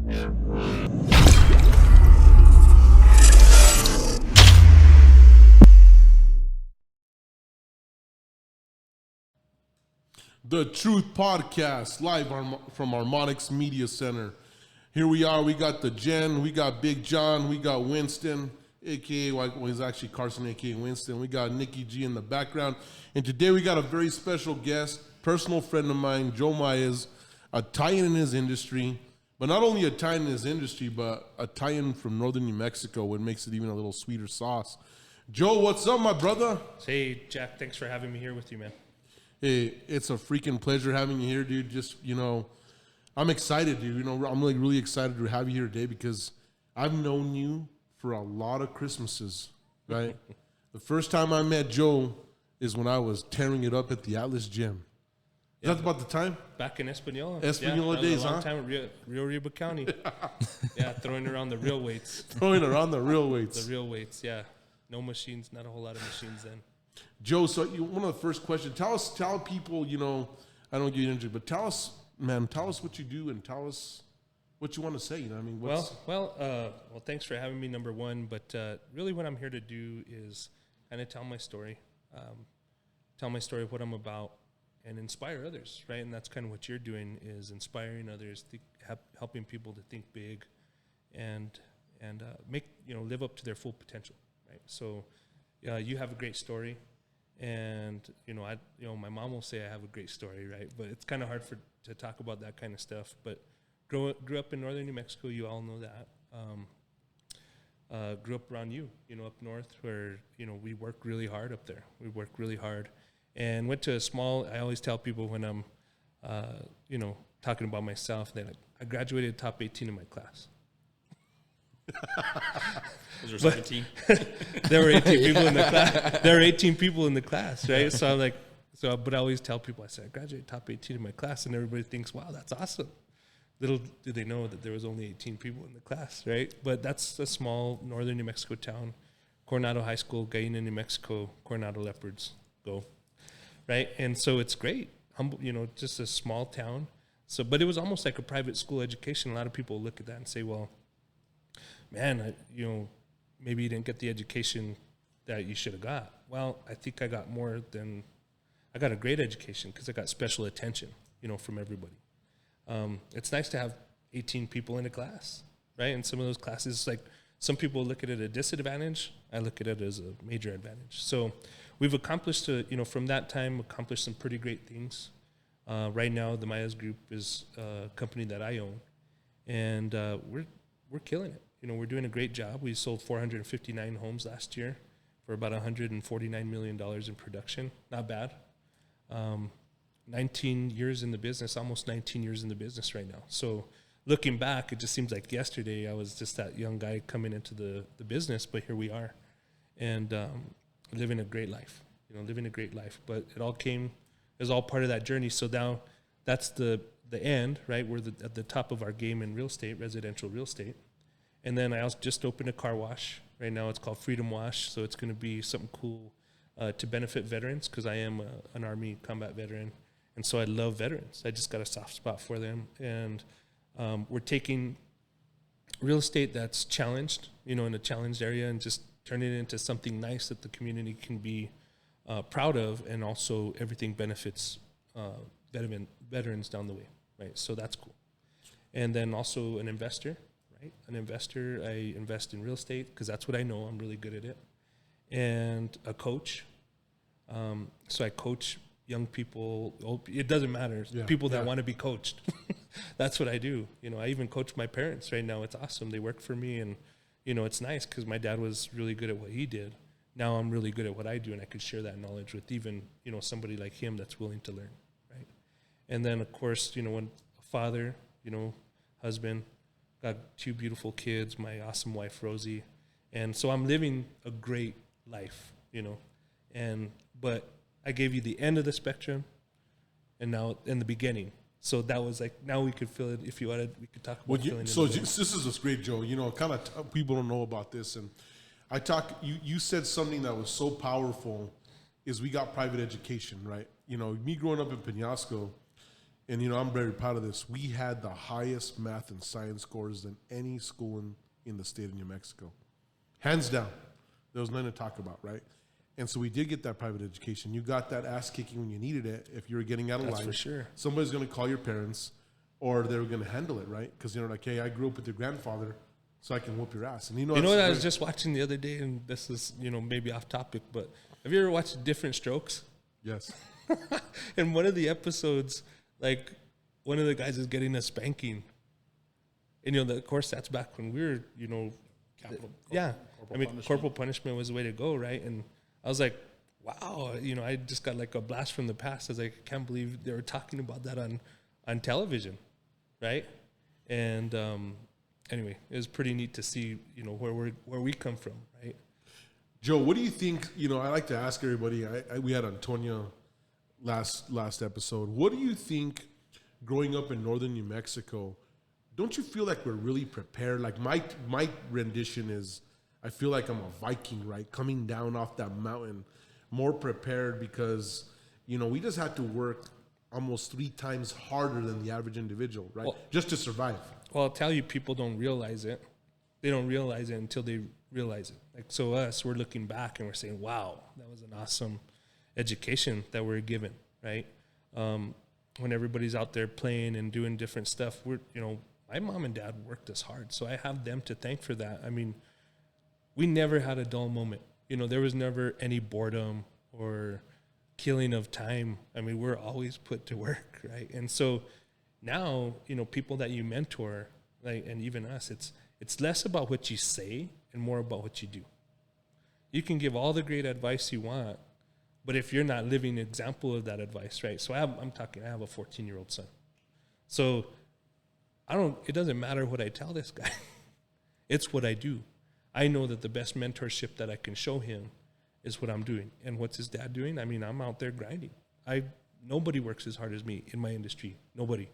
The Truth Podcast, live from Harmonics Media Center. Here we are. We got the Jen, we got Big John, we got Winston, a.k.a. well, he's actually Carson, a.k.a. Winston. We got Nikki G in the background. And today we got a very special guest, personal friend of mine, Joe Maez, a tie-in in his industry. But not only a tie-in in his industry, but a tie-in from northern New Mexico, what makes it even a little sweeter sauce. Joe, what's up, my brother? Hey, Jack, thanks for having me here with you, man. Hey, it's a freaking pleasure having you here, dude. Just, I'm excited, dude. I'm really excited to have you here today because I've known you for a lot of Christmases, right? The first time I met Joe is when I was tearing it up at the Atlas Gym. Is that about the time? Back in Espanola. Espanola days, a long time at Rio Arriba County. Yeah, throwing around the real weights. Throwing around the real weights. The real weights, yeah. No machines, not a whole lot of machines then. Joe, so one of the first questions, tell people, I don't get into it, but tell us what you do and tell us what you want to say. Well, thanks for having me, number one. But really what I'm here to do is kind of tell my story of what I'm about and inspire others, right? And that's kind of what you're doing is inspiring others, helping people to think big and make, live up to their full potential, right? So you have a great story. And, my mom will say I have a great story, right? But it's kind of hard to talk about that kind of stuff. But grew up in northern New Mexico. You all know that. Grew up around you, up north where, we work really hard up there. We work really hard. And went to I always tell people when I'm, talking about myself that I graduated top 18 in my class. Was there 17? There were 18 people in the class. There were 18 people in the class, right? So I'm like, but I always tell people, I said, I graduated top 18 in my class, and everybody thinks, wow, that's awesome. Little do they know that there was only 18 people in the class, right? But that's a small northern New Mexico town. Coronado High School, Gallina, New Mexico, Coronado Leopards, go, right? And so it's great, humble, just a small town. So, but it was almost like a private school education. A lot of people look at that and say, well, man, maybe you didn't get the education that you should have got. Well, I think I got I got a great education because I got special attention, from everybody. It's nice to have 18 people in a class, right? And some of those classes, like some people look at it as a disadvantage. I look at it as a major advantage. So we've accomplished, from that time, accomplished some pretty great things. Right now, the Maez Group is a company that I own, and we're killing it. We're doing a great job. We sold 459 homes last year for about $149 million in production. Not bad. 19 years in the business, almost 19 years in the business right now. So looking back, it just seems like yesterday I was just that young guy coming into the business, but here we are and living a great life, But it all is all part of that journey. So now that's the end, right? We're at the top of our game in real estate, residential real estate. And then I also just opened a car wash. Right now it's called Freedom Wash, so it's going to be something cool to benefit veterans because I am an Army combat veteran, and so I love veterans. I just got a soft spot for them. And we're taking real estate that's challenged, in a challenged area and just turning it into something nice that the community can be proud of, and also everything benefits veterans down the way, right? So that's cool. And then also an investor. Right? An investor, I invest in real estate because that's what I know. I'm really good at it. And a coach. So I coach young people. It doesn't matter. People that want to be coached. That's what I do. I even coach my parents right now. It's awesome. They work for me. And, it's nice because my dad was really good at what he did. Now I'm really good at what I do. And I could share that knowledge with even, somebody like him that's willing to learn. Right? And then, of course, when a father, husband, got 2 beautiful kids, my awesome wife, Rosie. And so I'm living a great life, but I gave you the end of the spectrum and now in the beginning. So that was like, now we could feel it. If you wanted, we could talk about feeling it. So this is a great, Joe. Kind of people don't know about this. And you said something that was so powerful is we got private education, right? Me growing up in Peñasco, And, I'm very proud of this. We had the highest math and science scores than any school in the state of New Mexico. Hands down. There was nothing to talk about, right? And so we did get that private education. You got that ass kicking when you needed it. If you were getting out of line, That's for sure. Somebody's going to call your parents, or they were going to handle it, right? Because, like, hey, I grew up with your grandfather, so I can whoop your ass. And you know what I was just watching the other day, and this is, maybe off topic, but have you ever watched Different Strokes? Yes. In one of the episodes, like, one of the guys is getting a spanking. And, of course, that's back when we were, corporal punishment was the way to go, right? And I was like, wow, I just got like a blast from the past. I was like, I can't believe they were talking about that on television, right? And anyway, it was pretty neat to see, where we come from, right? Joe, what do you think? I like to ask everybody. We had Antonia last episode. What do you think, growing up in northern New Mexico? Don't you feel like we're really prepared? Like my rendition is, I feel like I'm a Viking, right? Coming down off that mountain, more prepared because, we just had to work almost 3 times harder than the average individual, right? Just to survive. Well, I'll tell you, people don't realize it. They don't realize it until they realize it. Like, so we're looking back and we're saying, wow, that was an awesome education that we're given, right? When everybody's out there playing and doing different stuff, my mom and dad worked us hard. So I have them to thank for that. I mean, we never had a dull moment. There was never any boredom or killing of time. I mean, we're always put to work, right? And so now, people that you mentor, like, and even us, it's less about what you say and more about what you do. You can give all the great advice you want, but if you're not living an example of that advice, right? So I have a 14-year-old son. So it doesn't matter what I tell this guy. It's what I do. I know that the best mentorship that I can show him is what I'm doing. And what's his dad doing? I mean, I'm out there grinding. Nobody works as hard as me in my industry. Nobody.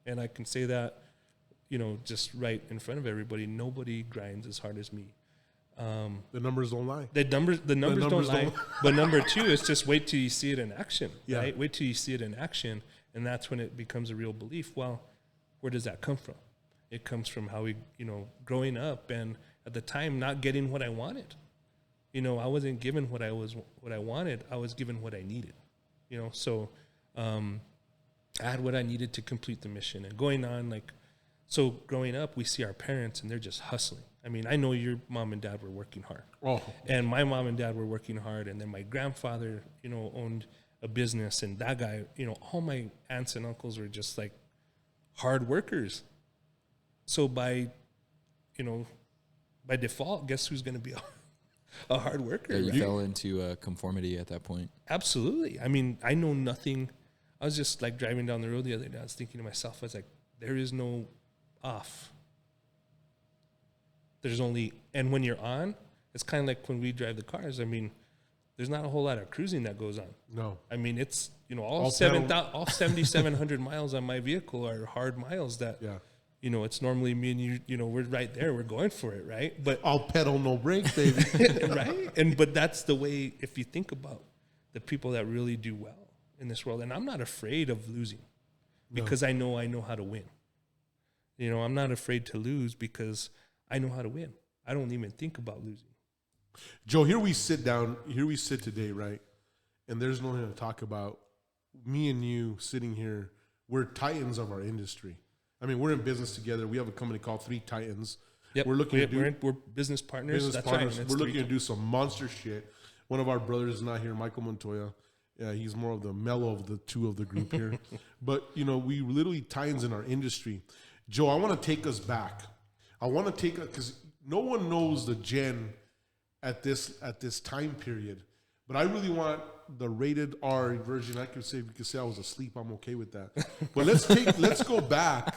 And I can say that, just right in front of everybody. Nobody grinds as hard as me. The numbers don't lie. The numbers don't lie. But number 2 is just wait till you see it in action, right? Wait till you see it in action, and that's when it becomes a real belief. Well, where does that come from? It comes from how we, growing up and at the time not getting what I wanted. I wasn't given what I wanted. I was given what I needed. So I had what I needed to complete the mission. And going on, so growing up, we see our parents and they're just hustling. I mean, I know your mom and dad were working hard. Oh. And my mom and dad were working hard. And then my grandfather, owned a business. And that guy, all my aunts and uncles were just like hard workers. So by default, guess who's going to be a hard worker? Yeah, you fell into conformity at that point. Absolutely. I mean, I know nothing. I was just like driving down the road the other day. I was thinking to myself, I was like, there is no off. There's only, and when you're on, it's kind of like when we drive the cars. I mean, there's not a whole lot of cruising that goes on. No. I mean, it's, all 7,700 miles on my vehicle are hard miles that, it's normally me and you, we're right there. We're going for it, right? But I'll pedal, no brake, baby. Right? But that's the way, if you think about the people that really do well in this world. And I'm not afraid of losing because I know how to win. I'm not afraid to lose because I know how to win. I don't even think about losing. Joe, here we sit today, right? And there's nothing to talk about. Me and you sitting here, we're titans of our industry. I mean, we're in business together. We have a company called 3 Titans. Yep. We're business partners. That's right. We're looking to do some monster shit. One of our brothers is not here, Michael Montoya. He's more of the mellow of the 2 of the group here. But, we literally titans in our industry. Joe, I want to take us back. I want to take, because no one knows the Jen at this time period. But I really want the rated R version. I could say, if you could say I was asleep, I'm okay with that. But let's go back.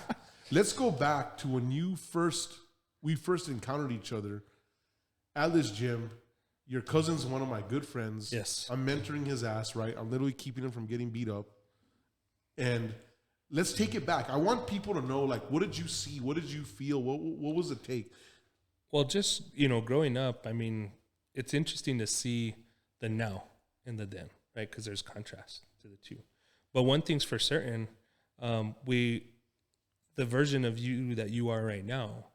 Let's go back to when we first encountered each other at this gym. Your cousin's one of my good friends. Yes. I'm mentoring his ass, right? I'm literally keeping him from getting beat up. And let's take it back. I want people to know, what did you see? What did you feel? What was the take? Well, just, growing up, I mean, it's interesting to see the now and the then, right? Because there's contrast to the 2. But one thing's for certain, The version of you that you are right now,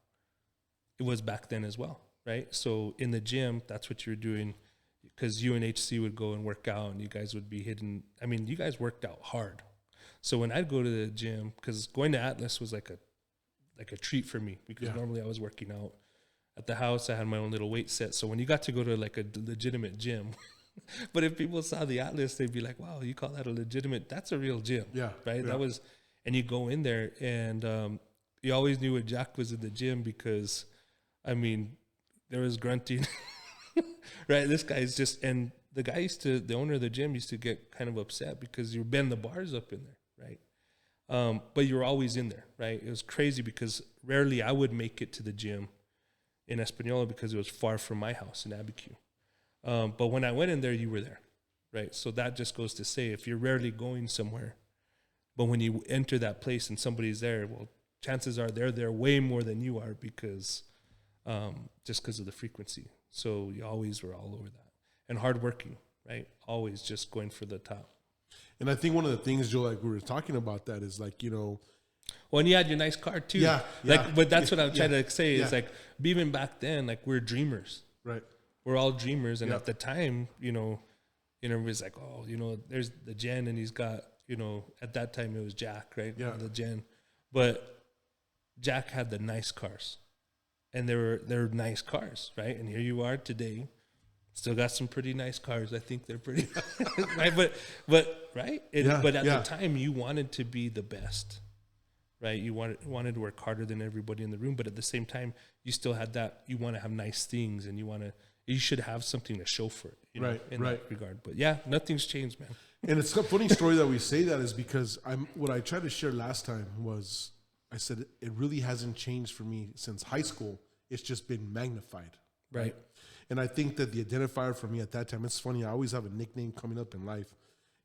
it was back then as well, right? So in the gym, that's what you're doing, because you and HC would go and work out, and you guys would be hitting. I mean, you guys worked out hard. So when I'd go to the gym, because going to Atlas was like a treat for me, because normally I was working out at the house. I had my own little weight set. So when you got to go to like a legitimate gym, but if people saw the Atlas, they'd be like, "Wow, you call that a legitimate? That's a real gym." Yeah, right. Yeah. That was, and you go in there, and you always knew when Jack was in the gym, because, I mean, there was grunting, right? This guy's just, and the owner of the gym used to get kind of upset because you bend the bars up in there, right? But you were always in there, right? It was crazy because rarely I would make it to the gym in Espanola because it was far from my house in Abiquiu. But when I went in there, you were there, right? So that just goes to say, if you're rarely going somewhere, but when you enter that place and somebody's there, well, chances are they're there way more than you are, because just because of the frequency. So you always were all over that. And hardworking, right? Always just going for the top. And I think one of the things, Joe, like we were talking about that is like, you know. Well, and you had your nice car too. Yeah. Like, but that's what I'm trying to say is like, even back then, like, we're dreamers. Right. We're all dreamers. And at the time, everybody's like, oh, there's the Gen, and he's got, at that time it was Jack, right? Yeah. The Gen. But Jack had the nice cars. And they're nice cars, right? And here you are today, still got some pretty nice cars. I think they're pretty, right? But right? But at the time, you wanted to be the best, right? You wanted to work harder than everybody in the room, but at the same time, you still had that. You want to have nice things, and you should have something to show for it, in that regard. But yeah, nothing's changed, man. And it's a funny story that we say that is because what I tried to share last time was, I said it really hasn't changed for me since high school. It's just been magnified. Right. And I think that the identifier for me at that time, it's funny, I always have a nickname coming up in life.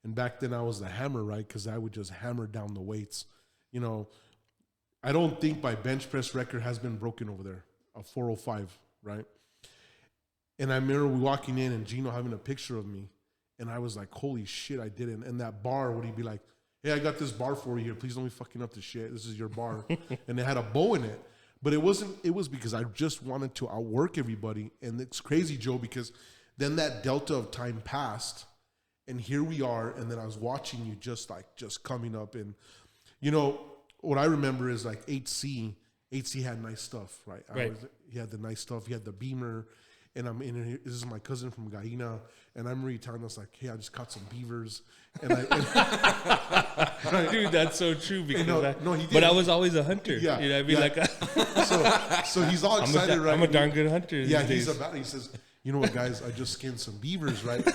And back then I was the hammer, right? Because I would just hammer down the weights. I don't think my bench press record has been broken over there, a 405, right? And I remember walking in and Gino having a picture of me. And I was like, holy shit, I did it. And that bar, would he be like, hey, I got this bar for you here. Please don't be fucking up the shit. This is your bar. And it had a bow in it. But it was because I just wanted to outwork everybody. And it's crazy, Joe, because then that delta of time passed. And here we are. And then I was watching you just coming up. And, what I remember is like HC had nice stuff, right? He had the nice stuff. He had the Beamer. And I'm in here. This is my cousin from Gallina, and I'm really telling us like, "Hey, I just caught some beavers." And Dude, that's so true because he did. But I was always a hunter. Yeah, I'd be like, so he's all excited, right? I'm a darn good hunter. Yeah, he's about it. He says, "You know what, guys? I just skinned some beavers, right?"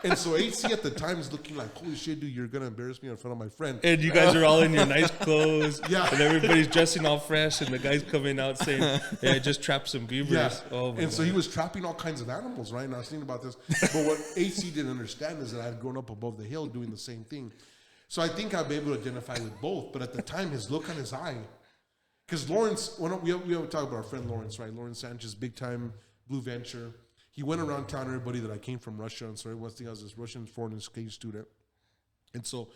And so HC at the time is looking like, holy shit, dude, you're going to embarrass me in front of my friend. And you guys are all in your nice clothes. Yeah. And everybody's dressing all fresh. And the guy's coming out saying, hey, I just trapped some beavers. Yeah. Oh, my God. So he was trapping all kinds of animals, right? And I was thinking about this. But what HC didn't understand is that I had grown up above the hill doing the same thing. So I think I'd be able to identify with both. But at the time, his look on his eye. Because Lawrence, we have talk about our friend Lawrence, right? Lawrence Sanchez, big time Blue Venture. He went around telling everybody that I came from Russia, and so everyone thinks I was this Russian foreign exchange student. And so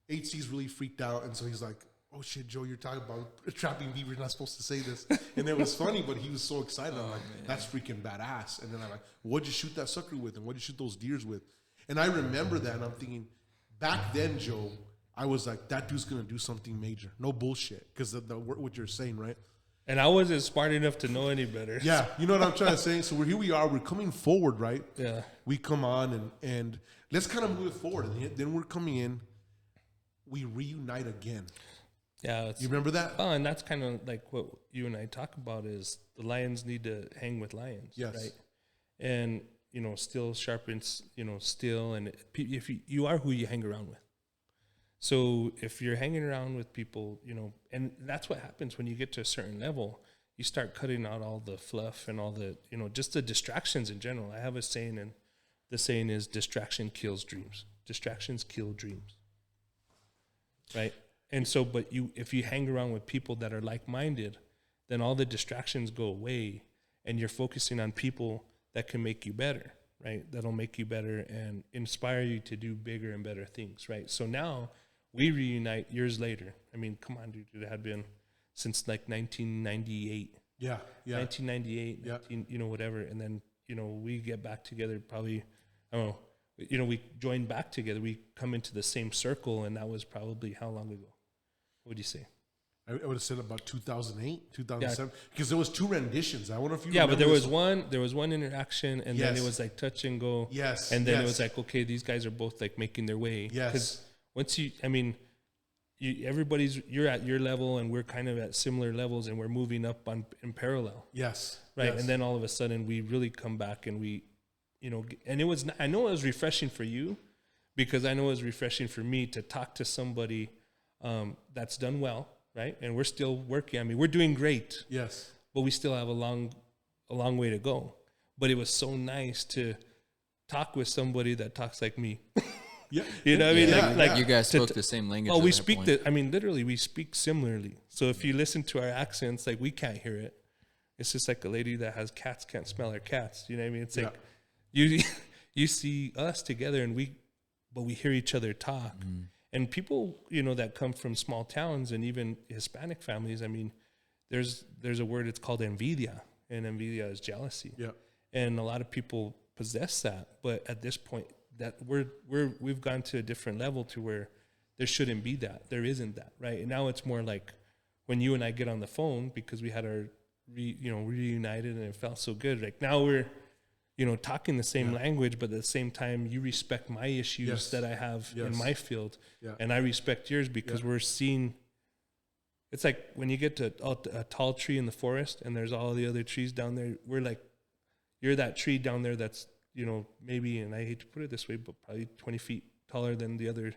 HC's really freaked out, and so he's like, oh shit, Joe, you're talking about trapping beavers, you're not supposed to say this. And it was funny, but he was so excited. I'm like, that's freaking badass. And then I'm like, what'd you shoot that sucker with, and what'd you shoot those deers with? And I remember that, and I'm thinking, back then, Joe, I was like, that dude's going to do something major. No bullshit, because what you're saying, right? And I wasn't smart enough to know any better. Yeah, you know what I'm trying to say? So here we are. We're coming forward, right? Yeah. We come on, and let's kind of move it forward. And then we're coming in. We reunite again. Yeah. You remember that? Oh, and that's kind of like what you and I talk about is the lions need to hang with lions. Yes. Right? And, steel sharpens, steel. And if you are who you hang around with. So if you're hanging around with people, and that's what happens when you get to a certain level, you start cutting out all the fluff and all the, just the distractions in general. I have a saying, and the saying is distraction kills dreams. Distractions kill dreams. Right? And so, but if you hang around with people that are like-minded, then all the distractions go away and you're focusing on people that can make you better, right? That'll make you better and inspire you to do bigger and better things, right? So now, we reunite years later. I mean, come on, dude. It had been since like 1998. Yeah. 1998, Yeah. 19, whatever. And then, we get back together probably, I don't know, we joined back together. We come into the same circle, and that was probably how long ago? What do you say? I would have said about 2008, 2007, because there was 2 renditions. I wonder if you Yeah, remember but there this. was one interaction, and then it was like touch and go. Yes. And then it was like, okay, these guys are both like making their way. Yes. Because once you're at your level, and we're kind of at similar levels, and we're moving up in parallel. Yes. Right. Yes. And then all of a sudden we really come back, and we, and I know it was refreshing for you, because I know it was refreshing for me to talk to somebody that's done well. Right. And we're still working. I mean, we're doing great. Yes. But we still have a long way to go. But it was so nice to talk with somebody that talks like me. Yeah. You know what I mean? Yeah, Like You guys spoke the same language. Oh, we at that speak point. literally we speak similarly. So if you listen to our accents, like, we can't hear it. It's just like a lady that has cats can't smell her cats. You know what I mean? It's like you see us together, and we hear each other talk. And people, that come from small towns, and even Hispanic families, I mean, there's a word, it's called envidia, and envidia is jealousy. Yeah. And a lot of people possess that, but at this point, that we've gone to a different level to where there shouldn't be that. There isn't that, right? And now it's more like when you and I get on the phone, because we had our reunited, and it felt so good. Like, now we're talking the same language, but at the same time, you respect my issues that I have in my field, and I respect yours, because we're seeing. It's like when you get to a tall tree in the forest, and there's all the other trees down there. We're like, you're that tree down there that's maybe, and I hate to put it this way, but probably 20 feet taller than the other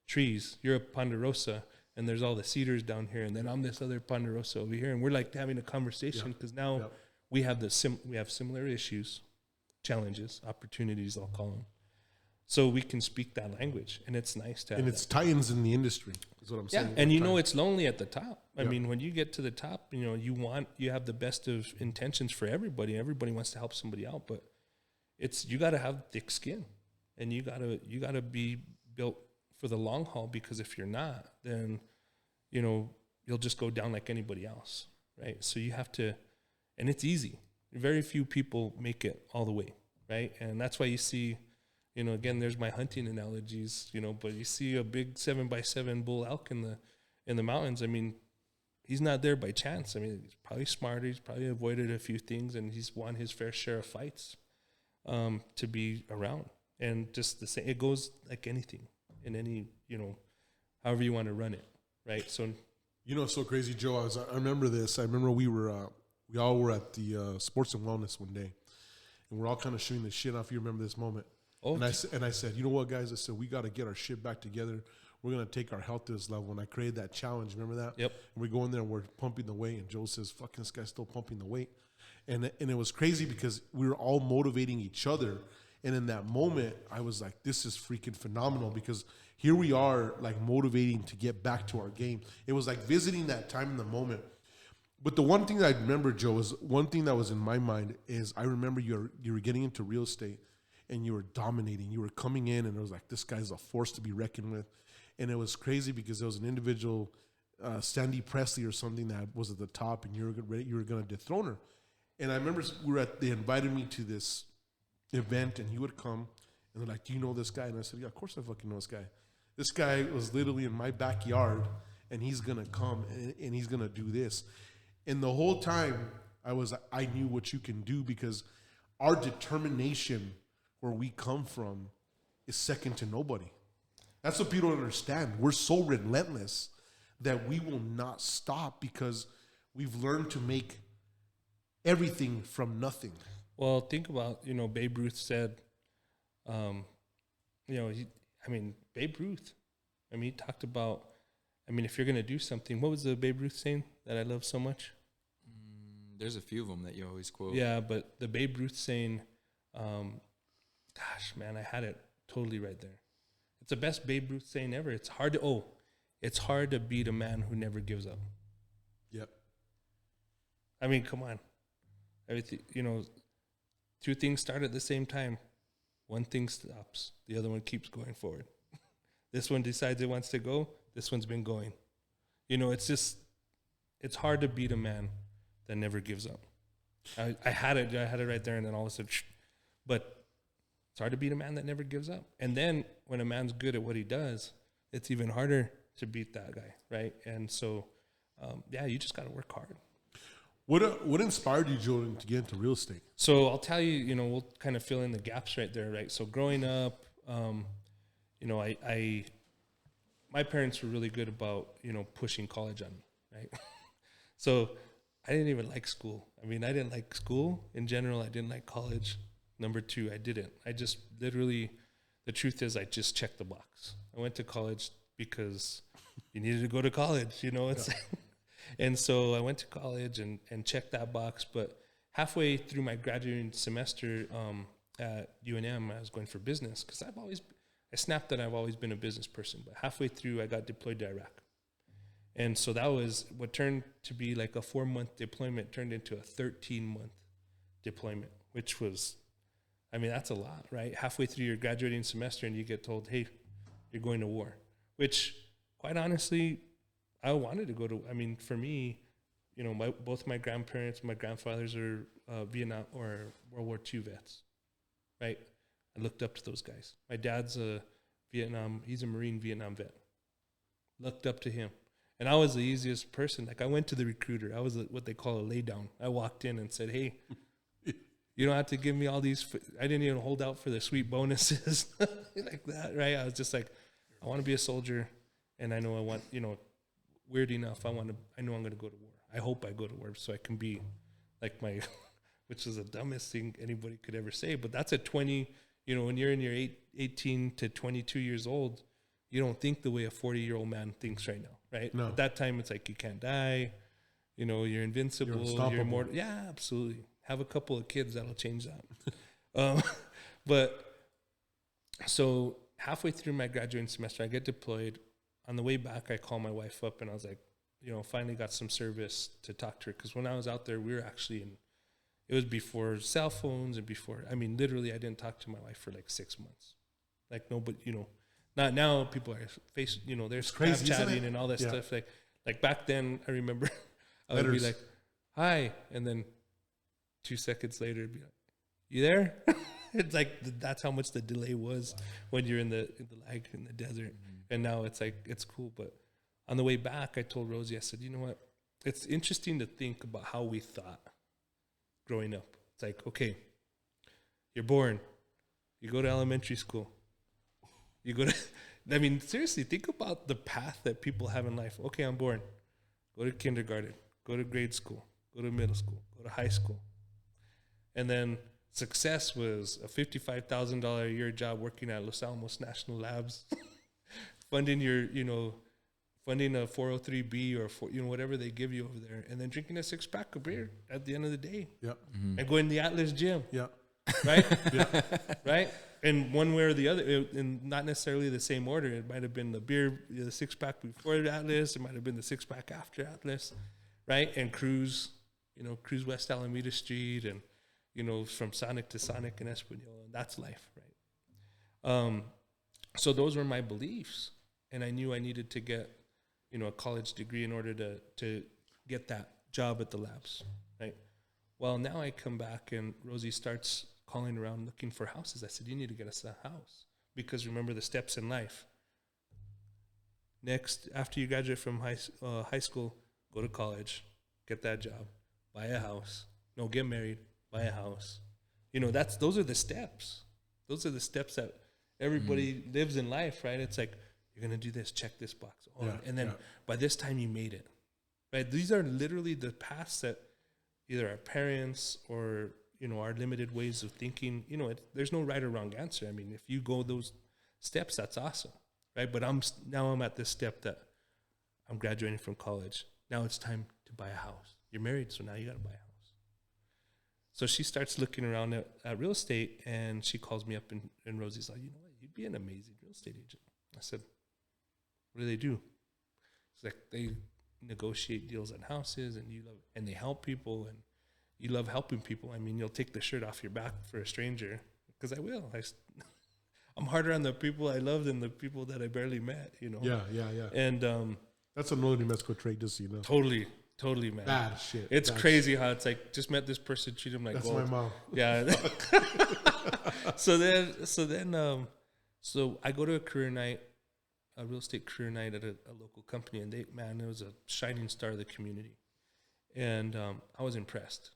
trees. You're a ponderosa, and there's all the cedars down here, and then I'm this other ponderosa over here, and we're like having a conversation, because now we have we have similar issues. Challenges, opportunities, I'll call them. So we can speak that language, and it's nice to have. And it's titans in the industry, is what I'm saying. Yeah, and it's lonely at the top. I mean, when you get to the top, you have the best of intentions for everybody. Everybody wants to help somebody out, but you got to have thick skin, and you got to be built for the long haul, because if you're not, then you'll just go down like anybody else, right? So you have to, and it's easy. Very few people make it all the way, right? And that's why you see, again, there's my hunting analogies, but you see a big 7x7 bull elk in the mountains. I mean, he's not there by chance. I mean, he's probably smart. He's probably avoided a few things, and he's won his fair share of fights to be around. And just the same, it goes like anything in any, however you want to run it, right? So, it's so crazy, Joe. I remember this. I remember we all were at the Sports and Wellness one day, and we're all kind of shooting the shit off. You remember this moment? Oh, and I said, you know what, guys? I said, we got to get our shit back together. We're gonna take our health to this level. And I created that challenge. Remember that? Yep. And we go in there and we're pumping the weight, and Joe says, "Fucking this guy's still pumping the weight," and it was crazy because we were all motivating each other. And in that moment, I was like, this is freaking phenomenal, because here we are, like, motivating to get back to our game. It was like visiting that time in the moment. But the one thing that I remember, Joe, is one thing that was in my mind is I remember you were getting into real estate, and you were dominating. You were coming in, and it was like, this guy's a force to be reckoned with. And it was crazy because there was an individual, Sandy Presley or something, that was at the top, and you were going to dethrone her. And I remember they invited me to this event, and he would come, and they're like, do you know this guy? And I said, yeah, of course I fucking know this guy. This guy was literally in my backyard, and he's going to come, and he's going to do this. And the whole time, I knew what you can do, because our determination where we come from is second to nobody. That's what people don't understand. We're so relentless that we will not stop, because we've learned to make everything from nothing. Well, think about, Babe Ruth said, Babe Ruth, he talked about, if you're going to do something, what was the Babe Ruth saying that I love so much? There's a few of them that you always quote. Yeah, but the Babe Ruth saying, gosh, man, I had it totally right there. It's the best Babe Ruth saying ever. It's hard to beat a man who never gives up. Yep. Come on. Everything, two things start at the same time. One thing stops. The other one keeps going forward. This one decides it wants to go. this one's been going. You know, it's it's hard to beat a man that never gives up. I had it right there, and then all of a sudden, but it's hard to beat a man that never gives up. And then when a man's good at what he does, it's even harder to beat that guy, right? And so, you just got to work hard. What inspired you, Jordan, to get into real estate? So I'll tell you, we'll kind of fill in the gaps right there, right? So growing up, my parents were really good about, pushing college on me, right? So I didn't even like school. I mean, I didn't like school in general. I didn't like college. Number two, I didn't. I just literally, the truth is I just checked the box. I went to college because you needed to go to college, it's and so I went to college and checked that box. But halfway through my graduating semester at UNM, I was going for business because I snapped that I've always been a business person. But halfway through, I got deployed to Iraq. And so that was what turned to be like a 4-month deployment turned into a 13-month deployment, which was, that's a lot, right? Halfway through your graduating semester and you get told, hey, you're going to war, which quite honestly, I wanted to go to, for me, both my grandparents, my grandfathers are Vietnam or World War II vets, right? I looked up to those guys. My dad's he's a Marine Vietnam vet. Looked up to him. And I was the easiest person. Like I went to the recruiter. I was what they call a lay down. I walked in and said, hey, you don't have to give me all these. I didn't even hold out for the sweet bonuses like that, right? I was just like, I want to be a soldier. And I know I want, weird enough, I know I'm going to go to war. I hope I go to war so I can be like which is the dumbest thing anybody could ever say. But that's at 20, when you're in your 18 to 22 years old, you don't think the way a 40-year-old man thinks right now, right? No. At that time, it's like you can't die. You're invincible. You're immortal. Yeah, absolutely. Have a couple of kids, that'll change that. But so halfway through my graduating semester, I get deployed. On the way back, I call my wife up, and I was like, finally got some service to talk to her. Because when I was out there, we were actually it was before cell phones and before, literally, I didn't talk to my wife for like 6 months. Like nobody, not now. People are they're Snapchatting and all that stuff. Like back then, I remember I would be like, "Hi," and then 2 seconds later, it'd be like, "You there?" It's like that's how much the delay was when you're in the desert. And now it's like it's cool. But on the way back, I told Rosie, I said, "You know what? It's interesting to think about how we thought growing up. It's like, okay, you're born, you go to elementary school." You go to, seriously, think about the path that people have in life. Okay, I'm born. Go to kindergarten, go to grade school, go to middle school, go to high school. And then success was a $55,000 a year job working at Los Alamos National Labs, funding funding a 403B or whatever they give you over there, and then drinking a 6-pack of beer at the end of the day. Yep. Mm-hmm. And going to the Atlas gym. Yeah. Right? Yeah. Right? And one way or the other, in not necessarily the same order. It might have been the beer, the 6-pack before Atlas. It might have been the 6-pack after Atlas, right? And cruise West Alameda Street, and from Sonic to Sonic and Espanol, and that's life, right? So those were my beliefs, and I knew I needed to get, a college degree in order to get that job at the labs, right? Well, now I come back and Rosie starts calling around looking for houses. I said, you need to get us a house because remember the steps in life. Next, after you graduate from high school, go to college, get that job, buy a house. No, get married, buy a house. Those are the steps. Those are the steps that everybody lives in life, right? It's like, you're going to do this, check this box. And then by this time you made it, right? These are literally the paths that either our parents or, our limited ways of thinking, there's no right or wrong answer. If you go those steps, that's awesome, right? But I'm at this step that I'm graduating from college. Now it's time to buy a house. You're married, so now you got to buy a house. So she starts looking around at real estate, and she calls me up, and Rosie's like, you know what, you'd be an amazing real estate agent. I said, what do they do? It's like they negotiate deals on houses, and they help people, and you love helping people. You'll take the shirt off your back for a stranger, because I will. I'm harder on the people I love than the people that I barely met, you know? Yeah. And That's a Northern New Mexico trait, just so you know. Totally, man. Bad shit. It's Bad crazy shit. how it's like, just met this person, treat him like That's gold. my mom. Yeah. So I go to a career night, a real estate career night at a local company, and it was a shining star of the community. And I was impressed.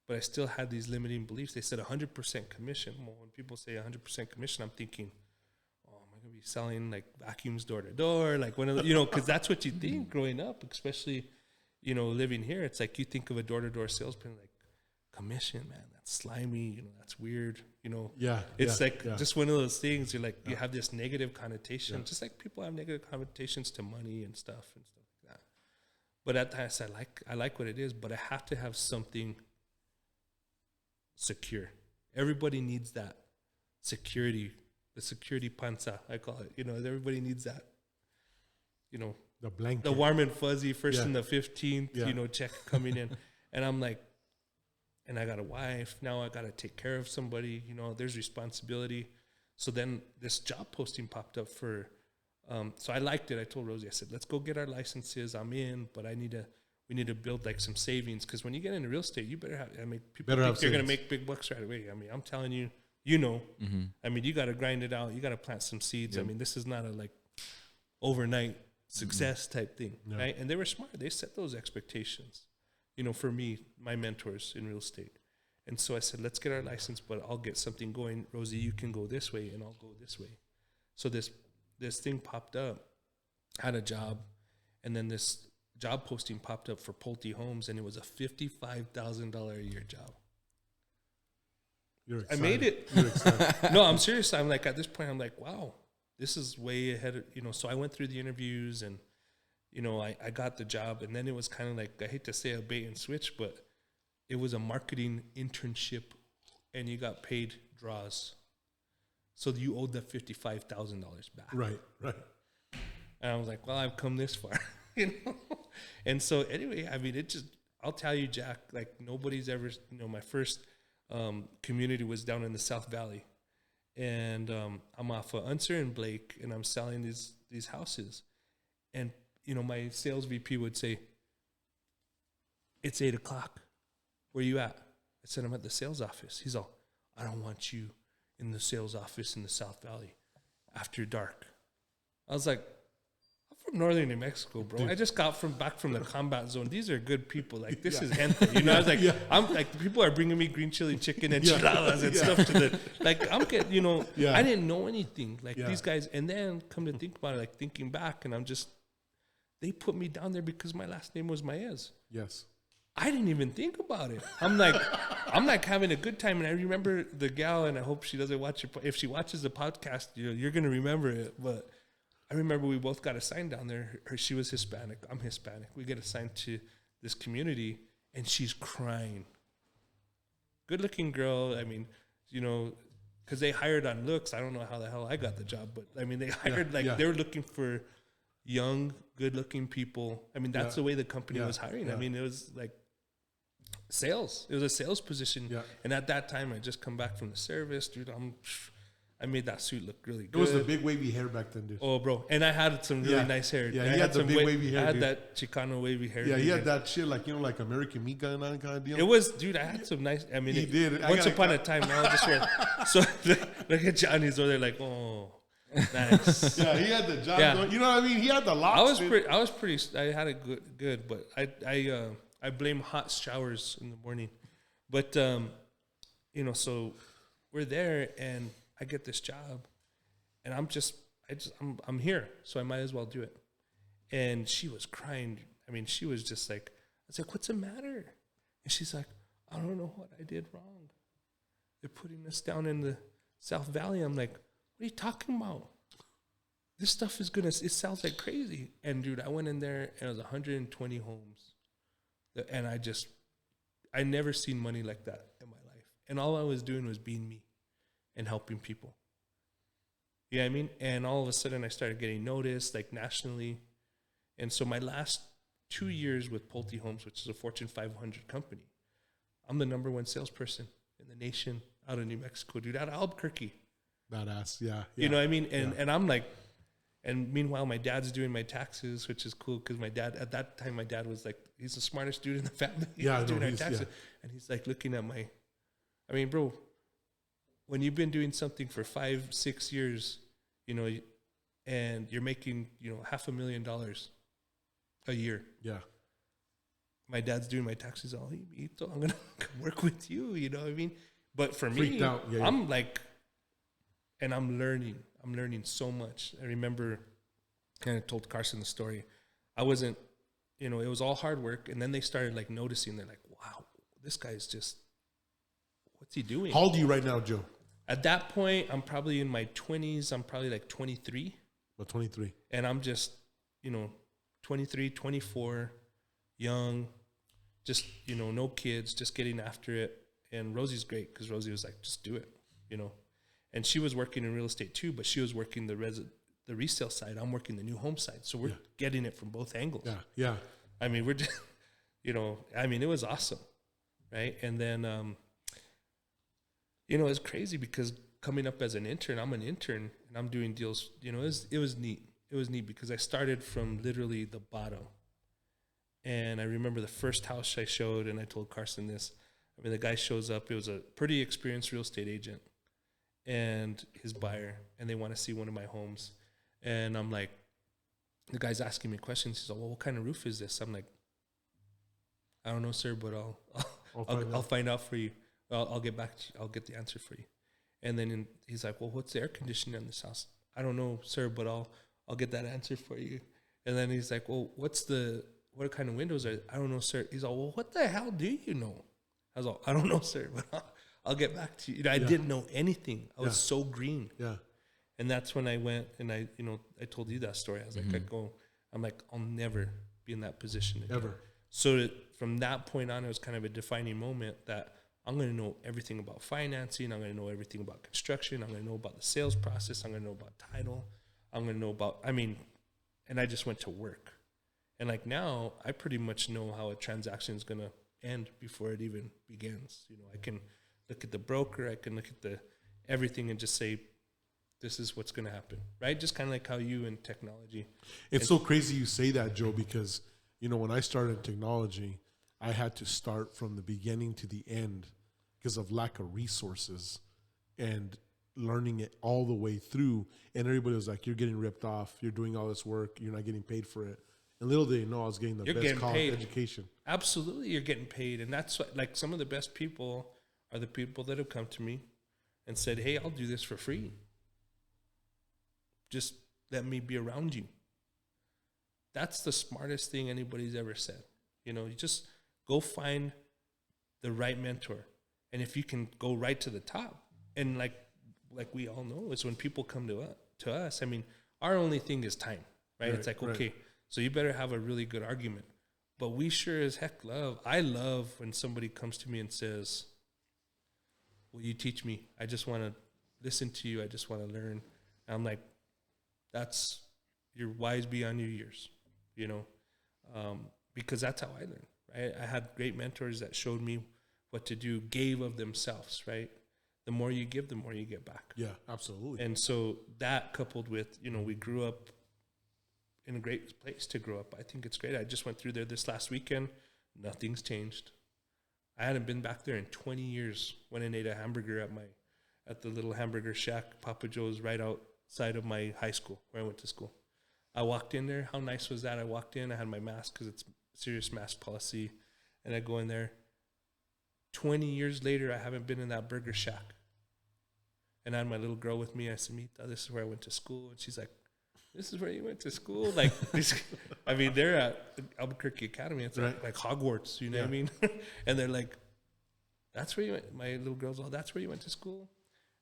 But I still had these limiting beliefs. They said 100% commission. Well, when people say 100% commission, I'm thinking, oh, am I going to be selling like vacuums door to door? Like, one of the, you know, because that's what you think growing up, especially, you know, living here. It's like you think of a door to door salesman like, commission, man, that's slimy, you know, that's weird, you know. Yeah. It's just one of those things. You're like, you have this negative connotation, just like people have negative connotations to money and stuff like that. But at times, I like what it is, but I have to have something secure. Everybody needs that security, the security panza, I call it. You know, everybody needs that. You know, the blanket, the warm and fuzzy first and the 15th, you know, check coming in, and I'm like, and I got a wife now. I got to take care of somebody. You know, there's responsibility. So then this job posting popped up for. So I liked it. I told Rosie, I said, let's go get our licenses. I'm in, but we need to build like some savings, because when you get into real estate, you better have. I mean, people think you're going to make big bucks right away. I mean, I'm telling you, you know. I mean, you got to grind it out. You got to plant some seeds. I mean, this is not a like overnight success type thing, right? And they were smart. They set those expectations, you know, for me, my mentors in real estate. And so I said, let's get our license, but I'll get something going. Rosie, you can go this way, and I'll go this way. So this thing popped up, had a job, and then this job posting popped up for Pulte Homes, and it was a $55,000 a year job. You're excited. I made it. You're excited. No, I'm serious. I'm like, at this point, I'm like, wow, this is way ahead of, you know. So I went through the interviews, and, you know, I got the job, and then it was kind of like, I hate to say a bait and switch, but it was a marketing internship, and you got paid draws. So you owed the $55,000 back. Right. And I was like, well, I've come this far, you know? And so anyway, I mean, I'll tell you, Jack, like nobody's ever, you know, my first community was down in the South Valley. And I'm off of Unser and Blake, and I'm selling these houses. And, you know, my sales VP would say, it's 8:00. Where you at? I said, I'm at the sales office. He's all, I don't want you in the sales office in the South Valley after dark. I was like, I'm from northern New Mexico, bro. Dude. I just got back from the combat zone. These are good people. Like, this is gente. You know, I was like, I'm like, people are bringing me green chili chicken and enchiladas and stuff to the, like, I'm getting, you know, I didn't know anything. Like, these guys, and then come to think about it, like, thinking back, and I'm just, they put me down there because my last name was Maez. Yes. I didn't even think about it. I'm like having a good time. And I remember the gal, and I hope she doesn't watch it. If she watches the podcast, you're going to remember it. But I remember we both got assigned down there. She was Hispanic. I'm Hispanic. We get assigned to this community, and she's crying. Good looking girl. I mean, you know, because they hired on looks. I don't know how the hell I got the job, but I mean, they hired they were looking for young, good looking people. I mean, that's the way the company was hiring. I mean, it was like, sales. It was a sales position. Yeah. And at that time, I just come back from the service, dude. I made that suit look really good. It was the big wavy hair back then, dude. Oh, bro. And I had some really nice hair. Yeah, he had the big wavy hair. I had that Chicano wavy hair. Yeah, he had that shit like, you know, like American Mika and that kind of deal. It was, dude, I had some nice, I mean, he did. Once upon a time, now just wear. So look at Johnny's over there like, oh, nice. Yeah, he had the job going. You know what I mean? He had the locks. I was pretty, I had it good, but I blame hot showers in the morning. But, you know, so we're there, and I get this job, and I'm here, so I might as well do it. And she was crying. I mean, she was just like, I was like, what's the matter? And she's like, I don't know what I did wrong. They're putting us down in the South Valley. I'm like, what are you talking about? This stuff is it sounds like crazy. And dude, I went in there, and it was 120 homes. And I never seen money like that in my life. And all I was doing was being me and helping people. You know what I mean? And all of a sudden I started getting noticed, like nationally. And so my last 2 years with Pulte Homes, which is a Fortune 500 company, I'm the #1 salesperson in the nation out of New Mexico, dude, out of Albuquerque. Badass. Yeah. You know what I mean? And I'm like, and meanwhile, my dad's doing my taxes, which is cool because my dad, at that time, my dad was like, he's the smartest dude in the family. Yeah, He's doing our taxes. And he's like looking at I mean, bro, when you've been doing something for 5-6 years, you know, and you're making, you know, $500,000 a year. Yeah. My dad's doing my taxes. I'm going to come work with you. You know what I mean? But for Freaked me, out. Yeah, I'm like, and I'm learning so much. I remember kind of told Carson the story. I wasn't, you know, it was all hard work. And then they started like noticing, they're like, wow, this guy's just, what's he doing? How old are you right now, Joe? At that point, I'm probably in my 20s. I'm probably like 23. About 23. And I'm just, you know, 23, 24, young, just, you know, no kids, just getting after it. And Rosie's great because Rosie was like, just do it, you know. And she was working in real estate too, but she was working the resale side. I'm working the new home side. So we're getting it from both angles. Yeah, yeah. I mean, we're just, you know, I mean, it was awesome, right? And then, you know, it's crazy because coming up as an intern, I'm an intern and I'm doing deals, you know, it was neat. It was neat because I started from literally the bottom. And I remember the first house I showed, and I told Carson this. I mean, the guy shows up. It was a pretty experienced real estate agent and his buyer, and they want to see one of my homes. And I'm like, the guy's asking me questions. He's like, well, what kind of roof is this? I'm like, I don't know, sir, but I'll find out for you. I'll get back to you. I'll get the answer for you. And then he's like, well, what's the air conditioning in this house? I don't know, sir, but I'll get that answer for you. And then he's like, well, what kind of windows are? I don't know, sir. He's like, well, what the hell do you know? I was like, I don't know, sir, but I'll get back to you. You know, I didn't know anything. I was so green. Yeah. And that's when I went and I told you that story. I was like, I'm like, I'll never be in that position again. Ever. So from that point on, it was kind of a defining moment that I'm going to know everything about financing. I'm going to know everything about construction. I'm going to know about the sales process. I'm going to know about title. I'm going to know about, and I just went to work. And like now, I pretty much know how a transaction is going to end before it even begins. You know, I can look at the broker. I can look at everything and just say, this is what's going to happen, right? Just kind of like how you in technology. It's so crazy you say that, Joe, because, you know, when I started in technology, I had to start from the beginning to the end because of lack of resources and learning it all the way through. And everybody was like, you're getting ripped off. You're doing all this work. You're not getting paid for it. And little did they know I was getting the best college education. Absolutely, you're getting paid. And that's what, like, some of the best people are the people that have come to me and said, hey, I'll do this for free. Just let me be around you. That's the smartest thing anybody's ever said. You know, you just go find the right mentor. And if you can go right to the top, and like we all know, is when people come to us, I mean, our only thing is time, right? It's like, okay, so you better have a really good argument. But we sure as heck I love when somebody comes to me and says, will you teach me? I just want to listen to you. I just want to learn. And I'm like, you're wise beyond your years, you know, because that's how I learned, right? I had great mentors that showed me what to do, gave of themselves, right? The more you give, the more you get back. Yeah, absolutely. And so that coupled with, you know, we grew up in a great place to grow up. I think it's great. I just went through there this last weekend. Nothing's changed. I hadn't been back there in 20 years. Went and ate a hamburger at the little hamburger shack, Papa Joe's, right outside of my high school where I went to school. I walked in there. How nice was that? I walked in. I had my mask because it's serious mask policy. And I go in there. 20 years later, I haven't been in that burger shack. And I had my little girl with me. I said, Mita, this is where I went to school. And she's like, this is where you went to school? Like, I mean, they're at Albuquerque Academy. It's like Hogwarts, you know what I mean? And they're like, that's where you went. My little girl's all, that's where you went to school?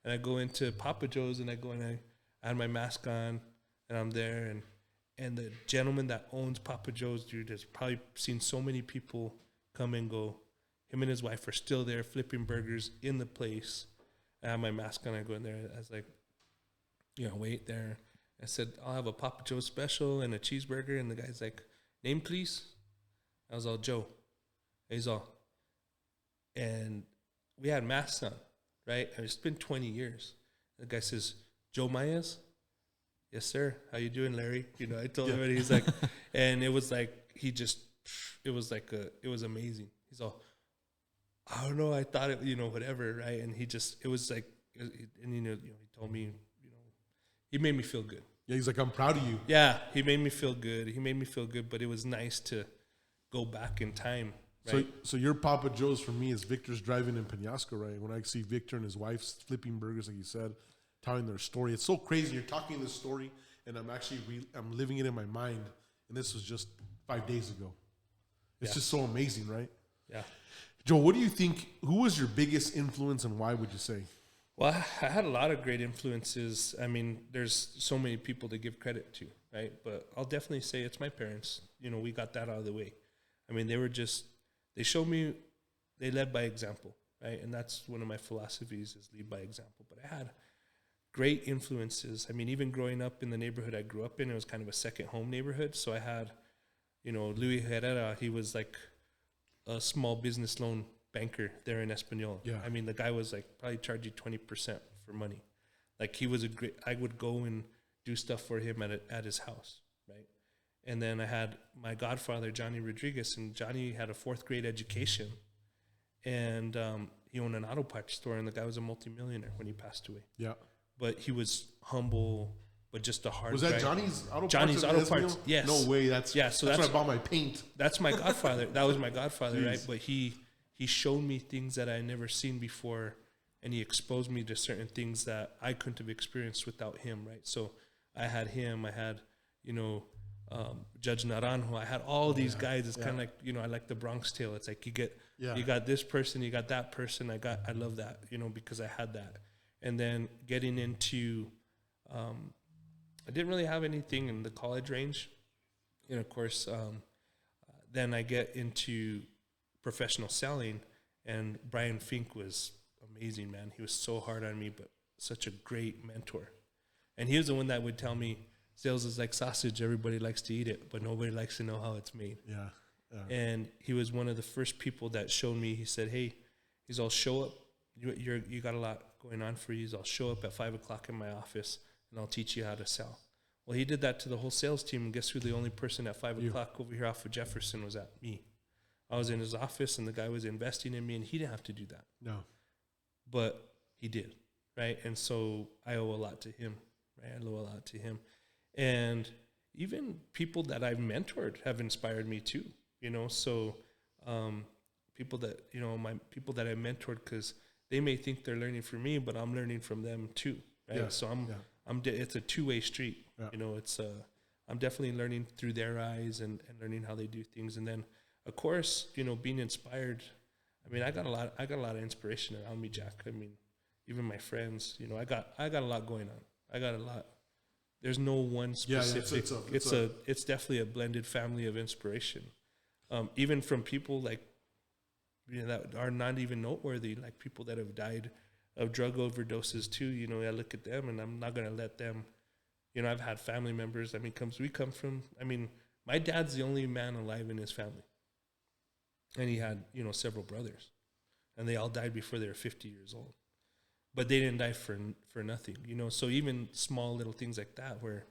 And I go into Papa Joe's and I go and I had my mask on and I'm there. And the gentleman that owns Papa Joe's, dude, has probably seen so many people come and go. Him and his wife are still there flipping burgers in the place. I have my mask on. I go in there. I was like, you know, wait there. I said, I'll have a Papa Joe's special and a cheeseburger. And the guy's like, name, please. I was all, Joe. He's all. And we had masks on, right? It's been 20 years. The guy says, Joe Maez? Yes, sir. How you doing, Larry? You know, I told him, and he's like, and it was like, it was amazing. He's all, I don't know, I thought it, you know, whatever, right? And it was like, and he told me, you know, he made me feel good. Yeah, he's like, I'm proud of you. Yeah, he made me feel good. But it was nice to go back in time. Right? So your Papa Joe's for me is Victor's driving in Penasco, right? When I see Victor and his wife flipping burgers, like you said, telling their story. It's so crazy. You're talking this story, and I'm actually I'm living it in my mind. And this was just 5 days ago. It's just so amazing, right? Yeah. Joe, what do you think? Who was your biggest influence, and why would you say? Well, I had a lot of great influences. I mean, there's so many people to give credit to, right? But I'll definitely say it's my parents. You know, we got that out of the way. I mean, they showed me, they led by example, right? And that's one of my philosophies is lead by example. But I had great influences. I mean, even growing up in the neighborhood I grew up in, it was kind of a second home neighborhood. So I had, you know, Luis Herrera, he was like a small business loan banker there in Espanol. Yeah. I mean, the guy was like probably charging 20% for money. Like he was I would go and do stuff for him at his house, right? And then I had my godfather, Johnny Rodriguez, and Johnny had a 4th grade education. And he owned an auto parts store, and the guy was a multimillionaire when he passed away. Yeah. But he was humble, but just a hard Was that guy. Johnny's Auto Parts? Johnny's Auto Parts, yes. No way. That's where I bought my paint. That's my godfather. That was my godfather, Jeez. right? But he showed me things that I had never seen before, and he exposed me to certain things that I couldn't have experienced without him, right? So I had him. I had, you know, Judge Naranjo. I had all these guys. It's kind of like, you know, I like the Bronx Tale. It's like you got this person, you got that person. I love that, you know, because I had that. And then getting into, I didn't really have anything in the college range. And of course, then I get into professional selling, and Brian Fink was amazing, man. He was so hard on me, but such a great mentor. And he was the one that would tell me, sales is like sausage. Everybody likes to eat it, but nobody likes to know how it's made. Yeah. And he was one of the first people that showed me. He said, hey, he's all, show up. You got a lot going on for you. I'll show up at 5 o'clock in my office, and I'll teach you how to sell. Well, he did that to the whole sales team, and guess who the only person at 5 o'clock over here off of Jefferson was at? Me. I was in his office, and the guy was investing in me, and he didn't have to do that. No. But he did, right? And so I owe a lot to him, right? I owe a lot to him. And even people that I've mentored have inspired me too, you know? So people that, you know, my people that I mentored, because they may think they're learning from me, but I'm learning from them too, right? Yeah. So it's a two-way street. Yeah. You know, I'm definitely learning through their eyes and learning how they do things. And then, of course, you know, being inspired. I mean, I got a lot of inspiration around me, Jack. I mean, even my friends, you know, I got a lot going on. I got a lot. There's no one specific. It's definitely a blended family of inspiration. Even from people like, you know, that are not even noteworthy, like people that have died of drug overdoses too. You know, I look at them and I'm not gonna let them. You know, I've had family members. I mean, my dad's the only man alive in his family, and he had, you know, several brothers, and they all died before they were 50 years old. But they didn't die for nothing, you know. So even small little things like that, where,